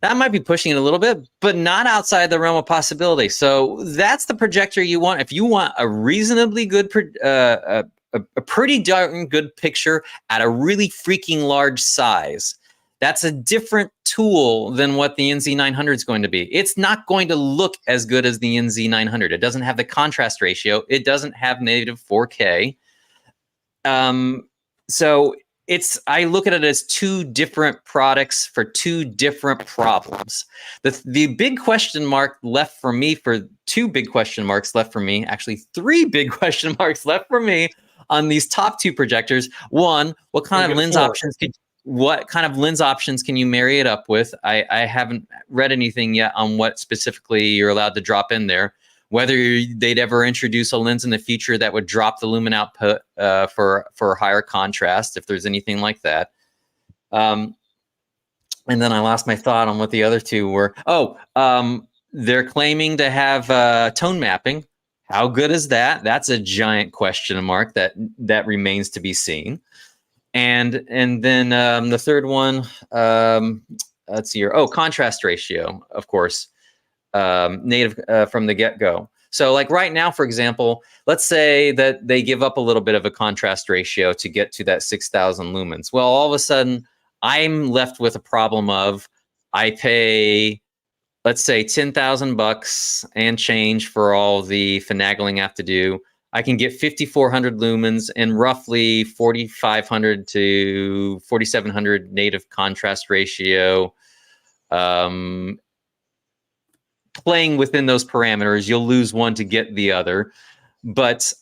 That might be pushing it a little bit, but not outside the realm of possibility. So that's the projector you want. If you want a reasonably good, a pretty darn good picture at a really freaking large size, that's a different tool than what the NZ900 is going to be. It's not going to look as good as the NZ900. It doesn't have the contrast ratio. It doesn't have native 4K. So I look at it as two different products for two different problems. The big question mark left for me, two big question marks left for me, actually 3 big question marks left for me on these top 2 projectors. One, what kind of lens options can you marry it up with? I haven't read anything yet on what specifically you're allowed to drop in there. Whether they'd ever introduce a lens in the future that would drop the lumen output for higher contrast, if there's anything like that. And then I lost my thought on what the other 2 were. They're claiming to have tone mapping. How good is that? That's a giant question mark that remains to be seen. And then the third one, let's see here. Contrast ratio, of course. Native from the get-go. So like right now, for example, let's say that they give up a little bit of a contrast ratio to get to that 6,000 lumens. Well, all of a sudden, I'm left with a problem of I pay, let's say, $10,000 and change for all the finagling I have to do. I can get 5,400 lumens and roughly 4,500 to 4,700 native contrast ratio. Playing within those parameters, you'll lose one to get the other, but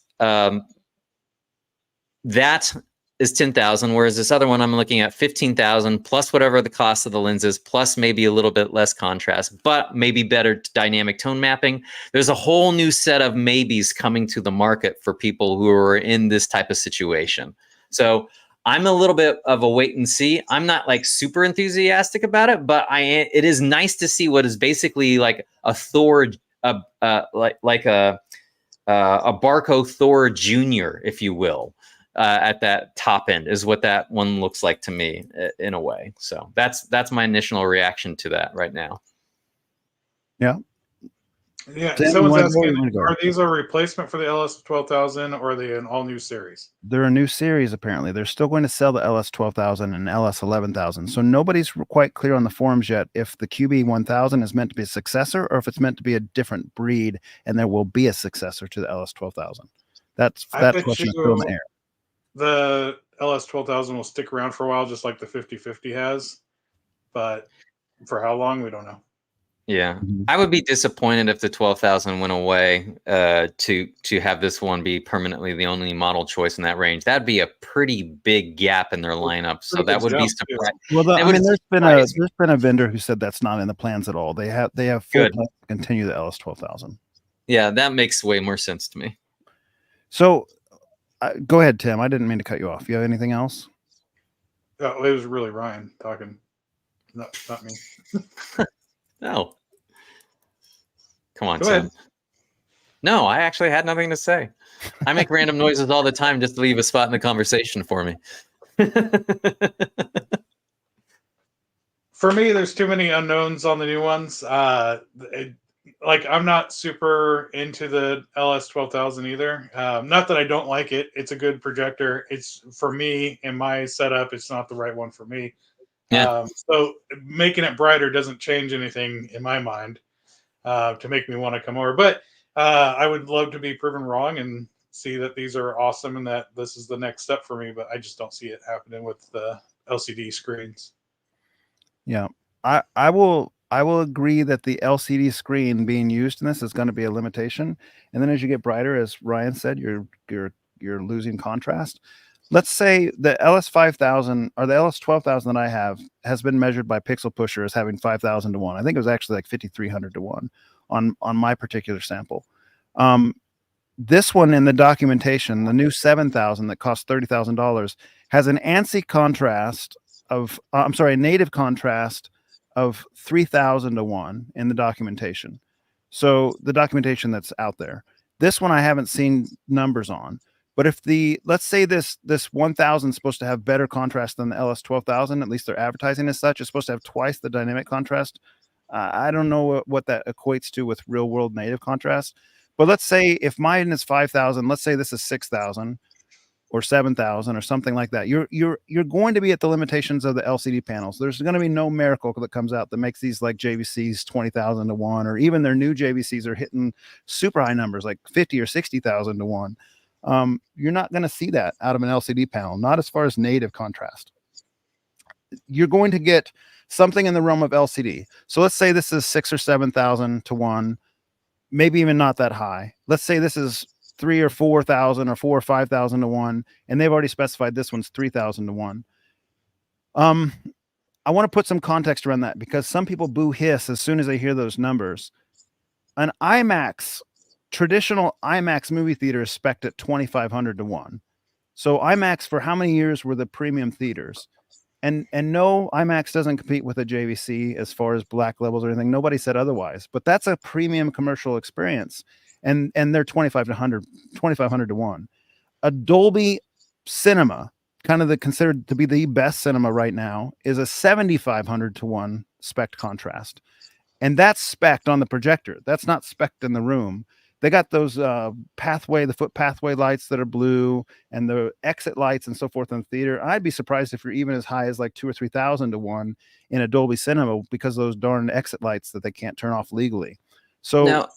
that is 10,000, whereas this other one I'm looking at 15,000 plus whatever the cost of the lenses, plus maybe a little bit less contrast, but maybe better dynamic tone mapping. There's a whole new set of maybes coming to the market for people who are in this type of situation. So I'm a little bit of a wait and see. I'm not like super enthusiastic about it, but it is nice to see what is basically like a Thor, like a Barco Thor Jr., if you will. At that top end is what that one looks like to me in a way. So that's my initial reaction to that right now. Yeah. Yeah. Tim, Someone's you asking, wanna go? are these a replacement for the LS12000 or are they an all new series? They're a new series, apparently. They're still going to sell the LS12000 and LS11000. So nobody's quite clear on the forums yet if the QB1000 is meant to be a successor or if it's meant to be a different breed and there will be a successor to the LS12000. That question is still in the air. The LS12000 will stick around for a while, just like the 5050 has. But for how long, we don't know. Yeah, I would be disappointed if the 12,000 went away to have this one be permanently the only model choice in that range. That'd be a pretty big gap in their lineup. So that would be surprising. Well, I mean, there's been a vendor who said that's not in the plans at all. They have full plans to continue the LS12000. Yeah, that makes way more sense to me. So go ahead, Tim. I didn't mean to cut you off. You have anything else? Oh, it was really Ryan talking, not me. No. Come on, Go Tim. ahead. No, I actually had nothing to say. I make random noises all the time just to leave a spot in the conversation for me. For me, there's too many unknowns on the new ones. Like, I'm not super into the LS12000 either. Not that I don't like it. It's a good projector. It's, for me, in my setup, it's not the right one for me. Yeah. So making it brighter doesn't change anything in my mind to make me want to come over. But I would love to be proven wrong and see that these are awesome and that this is the next step for me. But I just don't see it happening with the LCD screens. Yeah, I will agree that the LCD screen being used in this is going to be a limitation. And then as you get brighter, as Ryan said, you're losing contrast. Let's say the LS5000 or the LS12000 that I have has been measured by Pixel Pusher as having 5,000 to 1. I think it was actually like 5,300 to 1 on my particular sample. This one in the documentation, the new 7,000 that costs $30,000, has an ANSI contrast of native contrast of 3,000 to 1 in the documentation. So the documentation that's out there. This one I haven't seen numbers on. But if let's say this 1,000 is supposed to have better contrast than the LS12000, at least they're advertising as such, it's supposed to have twice the dynamic contrast. I don't know what that equates to with real world native contrast. But let's say if mine is 5,000, let's say this is 6,000 or 7,000 or something like that. You're going to be at the limitations of the LCD panels. There's going to be no miracle that comes out that makes these like JVCs 20,000 to 1, or even their new JVCs are hitting super high numbers like 50 or 60,000 to 1. You're not going to see that out of an LCD panel, not as far as native contrast. You're going to get something in the realm of LCD. So let's say this is 6,000 or 7,000 to 1, maybe even not that high. Let's say this is 3,000 or 4,000 or 4,000 or 5,000 to 1, and they've already specified this one's 3,000 to 1. I want to put some context around that because some people boo hiss as soon as they hear those numbers. An IMAX, traditional IMAX movie theater is spec'd at 2,500 to 1. So IMAX for how many years were the premium theaters? And no, IMAX doesn't compete with a JVC as far as black levels or anything. Nobody said otherwise, but that's a premium commercial experience. And they're 2,500 to 1. A Dolby cinema, kind of considered to be the best cinema right now, is a 7,500 to 1 spec contrast. And that's spec'd on the projector. That's not spec'd in the room. They got those the foot pathway lights that are blue and the exit lights and so forth in the theater. I'd be surprised if you're even as high as like 2,000 or 3,000 to 1 in a Dolby cinema because of those darn exit lights that they can't turn off legally. So now,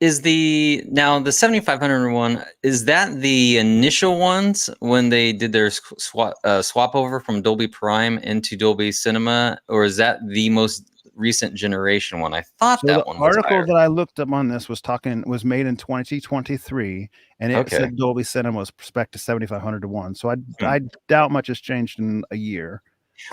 the 7,500 one, is that the initial ones when they did their swap over from Dolby Prime into Dolby Cinema, or is that the most recent generation one. I thought So that the one was article higher. that I looked up on this was made in 2023, and it Okay. said Dolby Cinema was spec to 7500 to 1. So Hmm. I doubt much has changed in a year.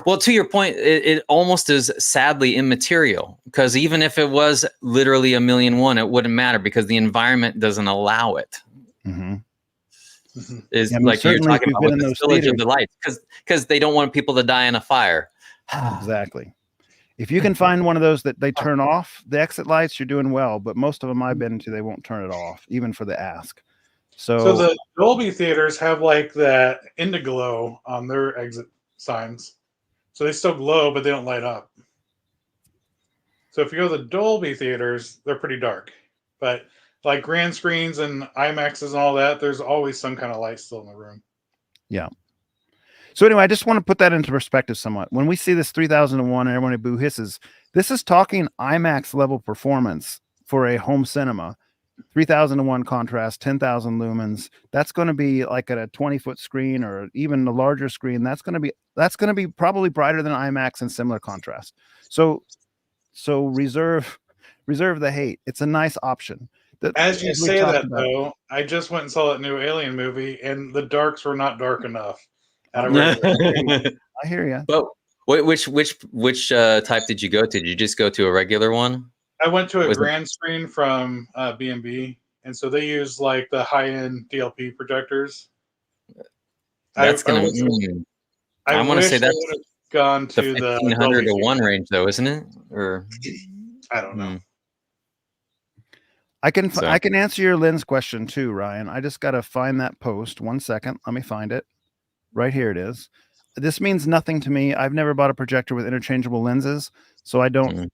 Well, to your point, it almost is sadly immaterial, because even if it was literally 1,000,001, it wouldn't matter because the environment doesn't allow it. Mm-hmm. Is Yeah, I mean, like you're certainly if talking you've about been with in the those spillage of theaters, the lights, because they don't want people to die in a fire. exactly. If you can find one of those that they turn off the exit lights, you're doing well. But most of them I've been to, they won't turn it off, even for the ask. So So the Dolby theaters have like that indiglow on their exit signs. So they still glow, but they don't light up. So if you go to the Dolby theaters, they're pretty dark. But like grand screens and IMAXs and all that, there's always some kind of light still in the room. yeah. So anyway, I just want to put that into perspective somewhat. When we see this 3001 and everyone boo hisses, this is talking IMAX level performance for a home cinema. 3001 contrast, 10,000 lumens. That's going to be like at a 20-foot screen or even a larger screen. That's going to be probably brighter than IMAX and similar contrast. So reserve the hate. It's a nice option. As you As we say talked that, about. though, I just went and saw that new Alien movie, and the darks were not dark enough at a Oh, regular screen. I hear you. But which type did you go to? Did you just go to a regular one? I went to a Was it- grand screen from B&B, and so they use like the high-end DLP projectors. That's I gonna. wish I want to say I that's would have gone the to the 1,500 Dolby to 1 theater. range, though, isn't it? Or I don't know. I can So. I can answer your lens question too, Ryan. I just got to find that post. 1 second. Let me find it. Right here it is. This means nothing to me. I've never bought a projector with interchangeable lenses, so I don't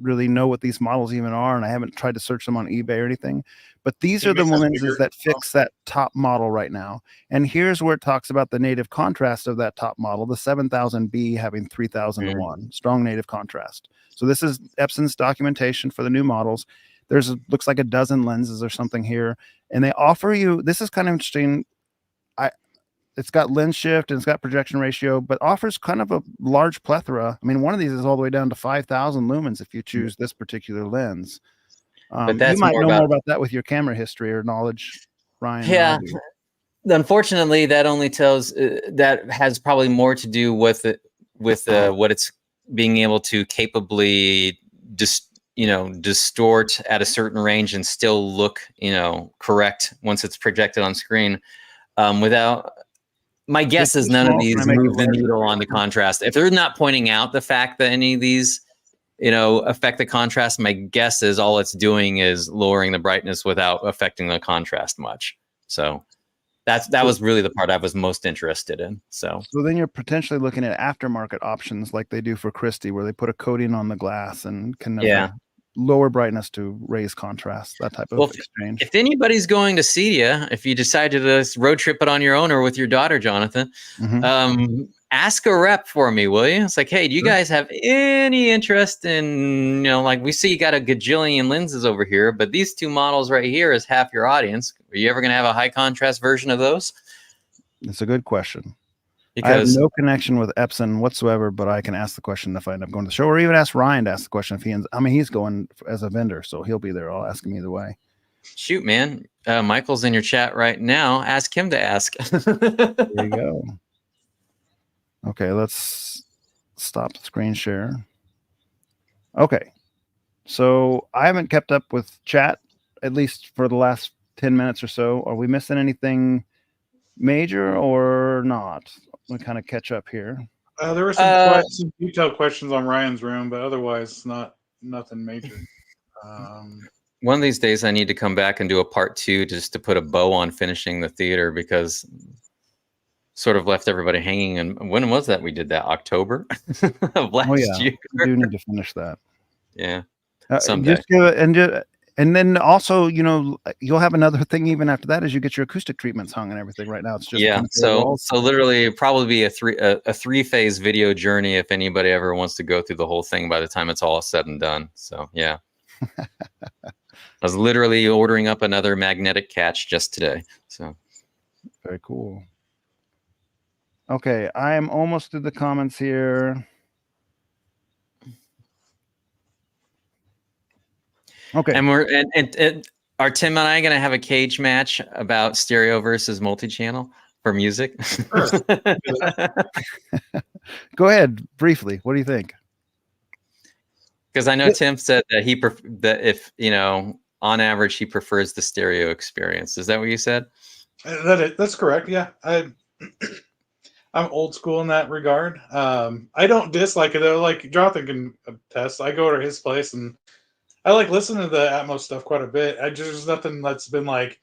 really know what these models even are, and I haven't tried to search them on eBay or anything. But these are the lenses that fix that top model right now. And here's where it talks about the native contrast of that top model, the 7000B having 3000 to 1, strong native contrast. So this is Epson's documentation for the new models. Looks like a dozen lenses or something here, and they offer you. This is kind of interesting. It's got lens shift and it's got projection ratio, but offers kind of a large plethora. I mean, one of these is all the way down to 5,000 lumens if you choose this particular lens. But that's you might know more more about that with your camera history or knowledge, Ryan. Yeah. Unfortunately, that only tells that has probably more to do with what it's being able to capably distort at a certain range and still look correct once it's projected on screen. Without my guess is none of these move the needle on the contrast. If they're not pointing out the fact that any of these affect the contrast, my guess is all it's doing is lowering the brightness without affecting the contrast much. So that was really the part I was most interested in. So then you're potentially looking at aftermarket options like they do for Christie, where they put a coating on the glass and can lower brightness to raise contrast, that type of exchange. If anybody's going to see you, if you decide to road trip it on your own or with your daughter, Jonathan, ask a rep for me, will you? It's like, hey, do you guys have any interest in, like we see you got a gajillion lenses over here, but these two models right here is half your audience. Are you ever going to have a high contrast version of those? It's a good question. Because I have no connection with Epson whatsoever, but I can ask the question if I end up going to the show, or even ask Ryan to ask the question if he's going as a vendor, so he'll be there. I'll ask him either way. Shoot, man. Michael's in your chat right now. Ask him to ask. There you go. Okay, let's stop the screen share. Okay. So I haven't kept up with chat, at least for the last 10 minutes or so. Are we missing anything major or not? We kind of catch up here. There were some detailed questions on Ryan's room, but otherwise nothing major. One of these days I need to come back and do a part 2 just to put a bow on finishing the theater, because sort of left everybody hanging. And when was that we did that? October of last year. We do need to finish that. Yeah. Someday. And then also, you'll have another thing even after that as you get your acoustic treatments hung and everything. Right now, it's just So literally, probably be a 3-phase video journey if anybody ever wants to go through the whole thing by the time it's all said and done. So yeah, I was literally ordering up another magnetic catch just today. So very cool. Okay, I am almost through the comments here. Okay. And we're and are Tim and I going to have a cage match about stereo versus multi-channel for music? Sure. Go ahead briefly. What do you think? Because I know Tim said that that if on average he prefers the stereo experience. Is that what you said? That's correct. Yeah, I'm old school in that regard. I don't dislike it though. Like Jonathan can attest. I go to his place and I like listening to the Atmos stuff quite a bit. There's nothing that's been like,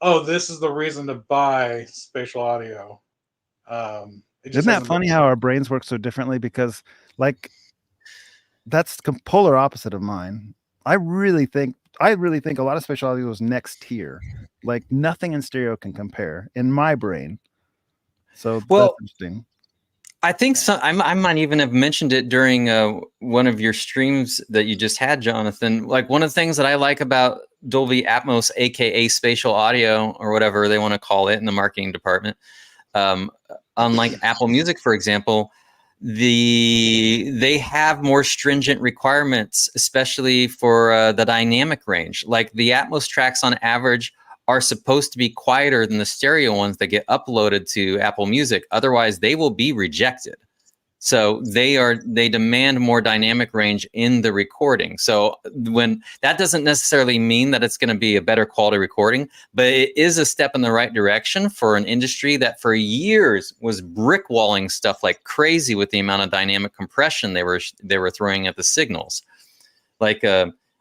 oh, this is the reason to buy spatial audio. It just Isn't that hasn't funny been- how our brains work so differently? Because like that's polar opposite of mine. I really think a lot of spatial audio is next tier. Like nothing in stereo can compare in my brain. So Well, that's interesting. I think I might even have mentioned it during one of your streams that you just had, Jonathan. Like one of the things that I like about Dolby Atmos, aka spatial audio, or whatever they want to call it in the marketing department, unlike Apple Music, for example, they have more stringent requirements, especially for the dynamic range. Like the Atmos tracks on average are supposed to be quieter than the stereo ones that get uploaded to Apple Music. Otherwise, they will be rejected. So they demand more dynamic range in the recording. So when that doesn't necessarily mean that it's going to be a better quality recording, but it is a step in the right direction for an industry that for years was brickwalling stuff like crazy with the amount of dynamic compression they were throwing at the signals. Like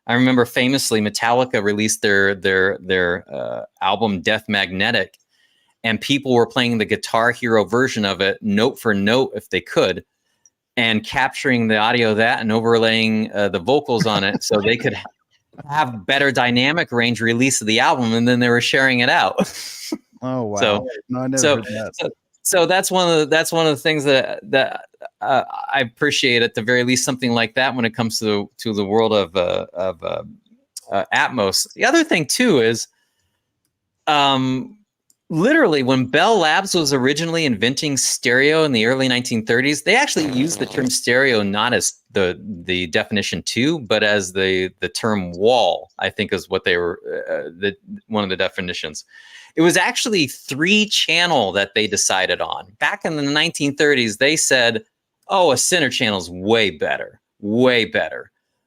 I remember famously Metallica released their album Death Magnetic, and people were playing the Guitar Hero version of it note for note if they could, and capturing the audio of that and overlaying the vocals on it so they could have better dynamic range release of the album, and then they were sharing it out. Oh wow! So, no, I never heard that. So that's one of the things that I appreciate, at the very least, something like that when it comes to the world of Atmos. The other thing too is, literally, when Bell Labs was originally inventing stereo in the early 1930s, they actually used the term stereo not as the definition 2, but as the term wall, I think is what they were, one of the definitions. It was actually 3-channel that they decided on. Back in the 1930s, they said, oh, a center channel is way better.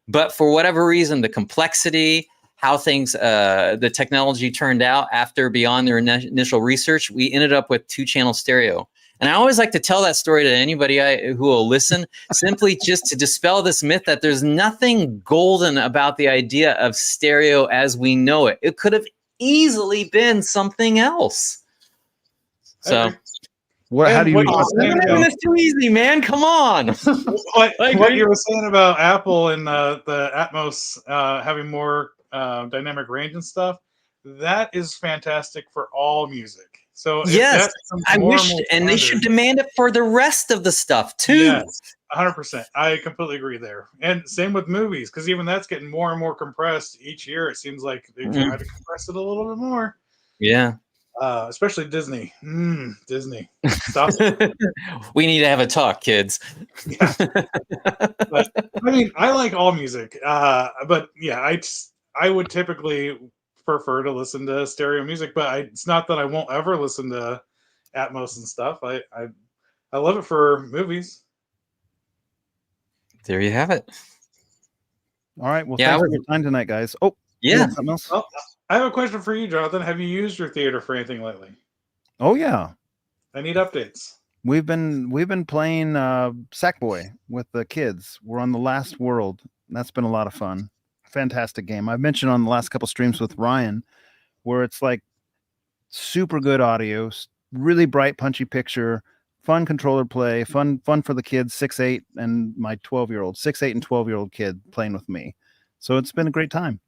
But for whatever reason, the complexity, how things, the technology turned out after beyond their initial research, we ended up with 2-channel stereo. And I always like to tell that story to anybody who will listen, simply just to dispel this myth that there's nothing golden about the idea of stereo as we know it. It could have easily been something else. So how do you it's too easy, man? Come on. what you were saying about Apple and the Atmos having more dynamic range and stuff, that is fantastic for all music. So yes, I wish, and they should demand it for the rest of the stuff too. Yes, 100%. I completely agree there. And same with movies, because even that's getting more and more compressed each year. It seems like they try to compress it a little bit more. Yeah. Especially Disney. Disney. Stop it. We need to have a talk, kids. Yeah. But, I mean, I like all music. But yeah, I would typically prefer to listen to stereo music, but it's not that I won't ever listen to Atmos and stuff. I love it for movies. There you have it. All right. Well, thanks for your time tonight, guys. Oh, yeah. Something else? Well, I have a question for you, Jonathan. Have you used your theater for anything lately? Oh yeah. I need updates. We've been playing Sackboy with the kids. We're on the Last World. That's been a lot of fun. Fantastic game. I've mentioned on the last couple streams with Ryan, where it's like super good audio, really bright, punchy picture, fun controller play, fun for the kids, 6, 8, and my 12-year-old, 6, 8, and 12-year-old kid playing with me. So it's been a great time.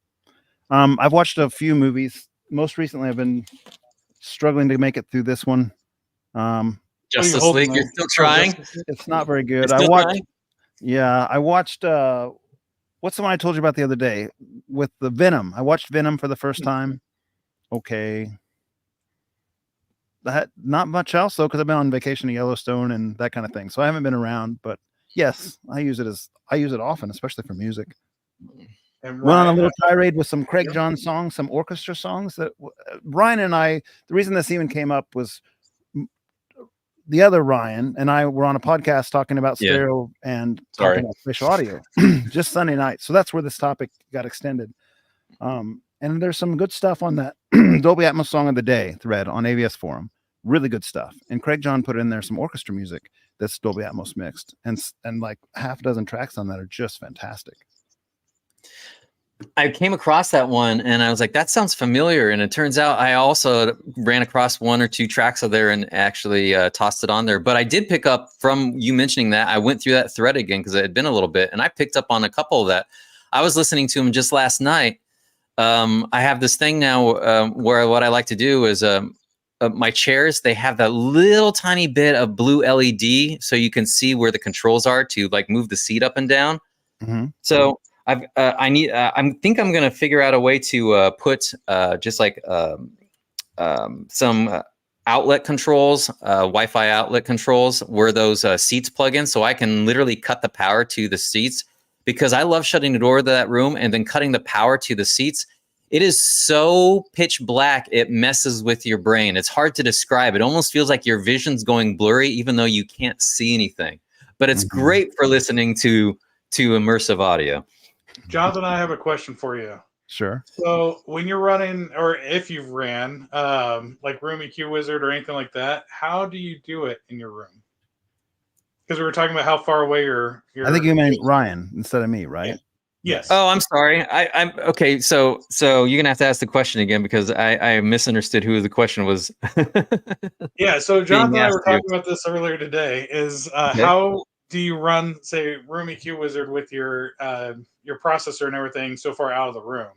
I've watched a few movies. Most recently, I've been struggling to make it through this one. Justice League, you're still trying? It's not very good. I watched what's the one I told you about the other day with the Venom? I watched Venom for the first time. Okay. That not much else though, because I've been on vacation to Yellowstone and that kind of thing. So I haven't been around, but yes, I use it often, especially for music. And Went on a Ryan, little tirade with some Craig Yep. John songs, some orchestra songs that Ryan and I, the reason this even came up was the other Ryan and I were on a podcast talking about Yeah. stereo and Sorry. talking about spatial audio just Sunday night. So that's where this topic got extended. And there's some good stuff on that Dolby Atmos Song of the Day thread on AVSforum. Really good stuff. And Craig John put in there some orchestra music that's Dolby Atmos mixed. And like half a dozen tracks on that are just fantastic. I came across that one and I was like, that sounds familiar. And it turns out I also ran across one or two tracks of there and actually tossed it on there. But I did pick up from you mentioning that. I went through that thread again because it had been a little bit. And I picked up on a couple that I was listening to them just last night. I have this thing now where what I like to do is my chairs, they have that little tiny bit of blue LED so you can see where the controls are to like move the seat up and down. Mm-hmm. So I think I'm gonna figure out a way to put just like some outlet controls, Wi-Fi outlet controls where those seats plug in, so I can literally cut the power to the seats, because I love shutting the door to that room and then cutting the power to the seats. It is so pitch black, it messes with your brain. It's hard to describe. It almost feels like your vision's going blurry, even though you can't see anything. But it's great for listening to immersive audio. Jonathan, I have a question for you. Sure. So when you're running, or if you've ran, like Room EQ Wizard or anything like that, how do you do it in your room? Because we were talking about how far away your I think you meant Ryan instead of me, right? Yeah. Yes. Oh, I'm sorry. I'm okay. So you're gonna have to ask the question again because I misunderstood who the question was. Yeah. So Jonathan and I were asked you. talking about this earlier today. Is how do you run, say, Room EQ Wizard with your processor and everything so far out of the room?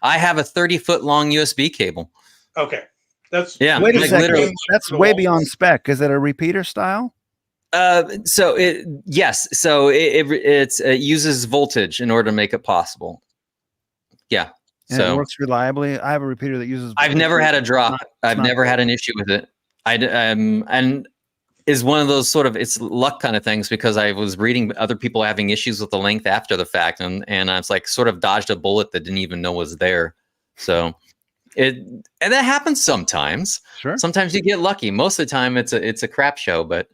I have a 30-foot long USB cable. Okay, that's Yeah. Wait a like second. literally. That's way beyond spec. Is it a repeater style? So it uses voltage in order to make it possible. Yeah. And it works reliably. I have a repeater that uses. I've never had a drop. I've never had an issue with it. And is one of those sort of, it's luck kind of things, because I was reading other people having issues with the length after the fact, and I was like sort of dodged a bullet that didn't even know was there. So and that happens sometimes. Sure. Sometimes you get lucky. Most of the time it's a crap show, but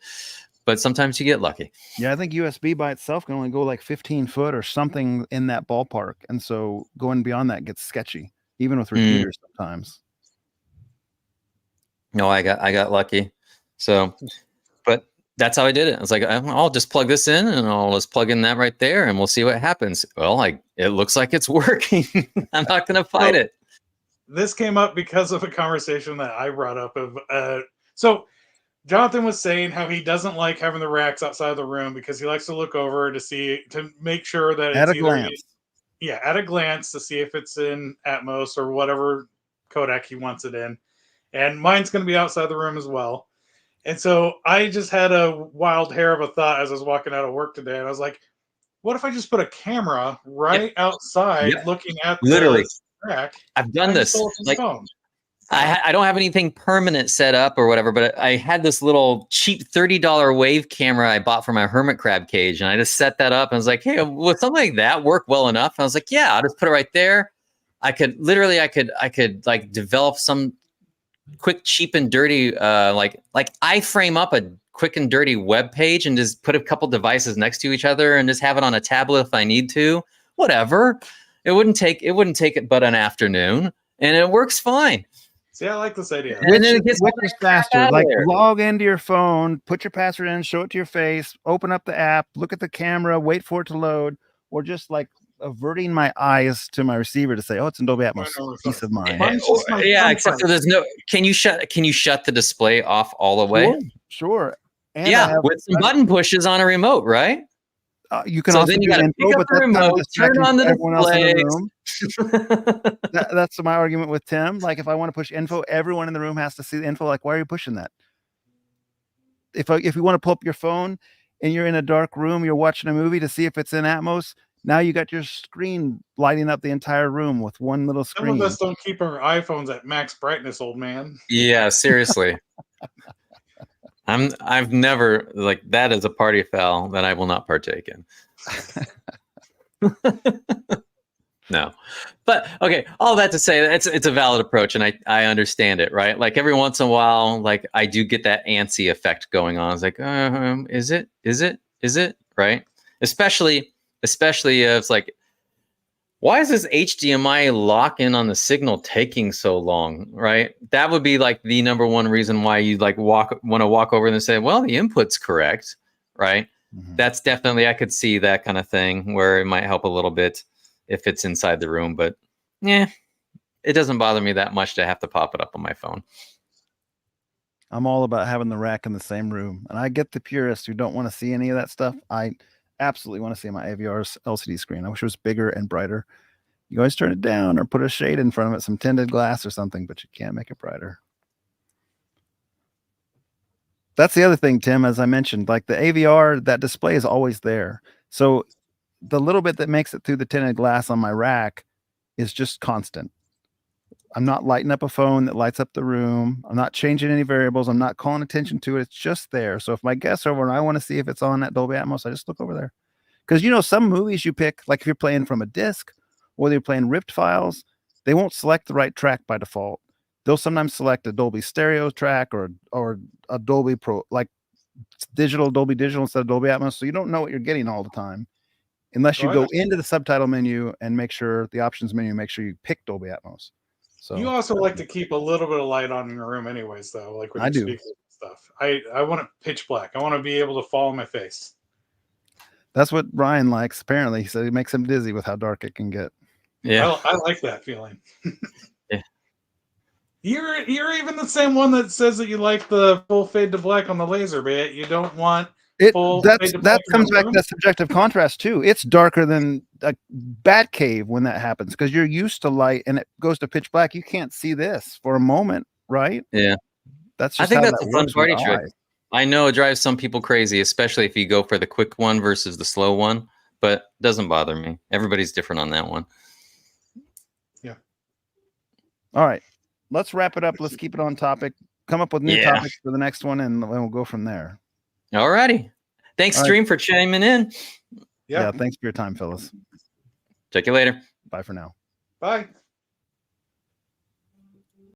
sometimes you get lucky. Yeah, I think USB by itself can only go like 15 foot or something in that ballpark. And so going beyond that gets sketchy, even with repeaters sometimes. No, I got lucky. So, but that's how I did it. I was like, I'll just plug this in and I'll just plug in that right there and we'll see what happens. Well, it looks like it's working. I'm not going to fight it. This came up because of a conversation that I brought up so Jonathan was saying how he doesn't like having the racks outside of the room because he likes to look over to make sure that at it's a glance. At a glance to see if it's in Atmos or whatever codec he wants it in. And mine's going to be outside the room as well. And so I just had a wild hair of a thought as I was walking out of work today. And I was like, what if I just put a camera right outside looking at literally the rack? I've done this. Like, I don't have anything permanent set up or whatever, but I had this little cheap $30 wave camera I bought for my hermit crab cage, and I just set that up and I was like, hey, would something like that work well enough? And I was like, yeah, I'll just put it right there. I could like develop some quick, cheap and dirty, like I frame up a quick and dirty web page and just put a couple devices next to each other and just have it on a tablet if I need to. Whatever. It wouldn't take it but an afternoon, and it works fine. See, I like this idea. And then it gets faster. Like log into your phone, put your password in, show it to your face, open up the app, look at the camera, wait for it to load, or just like averting my eyes to my receiver to say, "Oh, it's in Dolby Atmos." Peace of mind. Yeah, except for there's no. Can you shut the display off all the way? Sure. And with some button pushes on a remote, right? You can also do info, but that's kind of distracting to everyone else in the room. That's my argument with Tim. Like, if I want to push info, everyone in the room has to see the info. Like, why are you pushing that? If you want to pull up your phone and you're in a dark room, you're watching a movie to see if it's in Atmos, now you got your screen lighting up the entire room with one little screen. Some of us don't keep our iPhones at max brightness, old man. Yeah, seriously. I've never, like, that is a party foul that I will not partake in. But okay, all that to say, it's a valid approach, and I understand it, right? Like every once in a while, like I do get that antsy effect going on. It's like, is it, right? Especially if it's like, why is this HDMI lock-in on the signal taking so long, right? That would be like the number one reason why you like want to walk over and say, well, the input's correct, right? Mhm. That's definitely, I could see that kind of thing where it might help a little bit if it's inside the room, but yeah, it doesn't bother me that much to have to pop it up on my phone. I'm all about having the rack in the same room, and I get the purists who don't want to see any of that stuff. I absolutely want to see my AVR's LCD screen. I wish it was bigger and brighter. You always turn it down or put a shade in front of it, some tinted glass or something, but you can't make it brighter. That's the other thing, Tim, as I mentioned, like the AVR, that display is always there. So the little bit that makes it through the tinted glass on my rack is just constant. I'm not lighting up a phone that lights up the room. I'm not changing any variables. I'm not calling attention to it. It's just there. So if my guests are over and I want to see if it's on that Dolby Atmos, I just look over there. Because, you know, some movies you pick, like if you're playing from a disc or you're playing ripped files, they won't select the right track by default. They'll sometimes select a Dolby stereo track or a Dolby Pro, like Dolby Digital instead of Dolby Atmos. So you don't know what you're getting all the time unless you go into the subtitle menu and make sure the options menu, make sure you pick Dolby Atmos. So you also like to keep a little bit of light on in your room anyways, though, like with I your do. speakers and stuff. I want it pitch black. I want to be able to follow my face. That's what Ryan likes. Apparently, he said it makes him dizzy with how dark it can get. Yeah. I like that feeling. Yeah. You're even the same one that says that you like the full fade to black on the laser, but you don't want full fade to black. That comes back to that subjective contrast too. It's darker than a bat cave when that happens because you're used to light and it goes to pitch black. You can't see this for a moment, right? Yeah. That's just I think how that's that a fun works with party trick. eyes. I know it drives some people crazy, especially if you go for the quick one versus the slow one, but it doesn't bother me. Everybody's different on that one. Yeah. All right. Let's wrap it up. Let's keep it on topic. Come up with new topics for the next one, and we'll go from there. All righty. Thanks, Stream, for chiming in. Yeah. Thanks for your time, fellas. Check you later. Bye for now. Bye.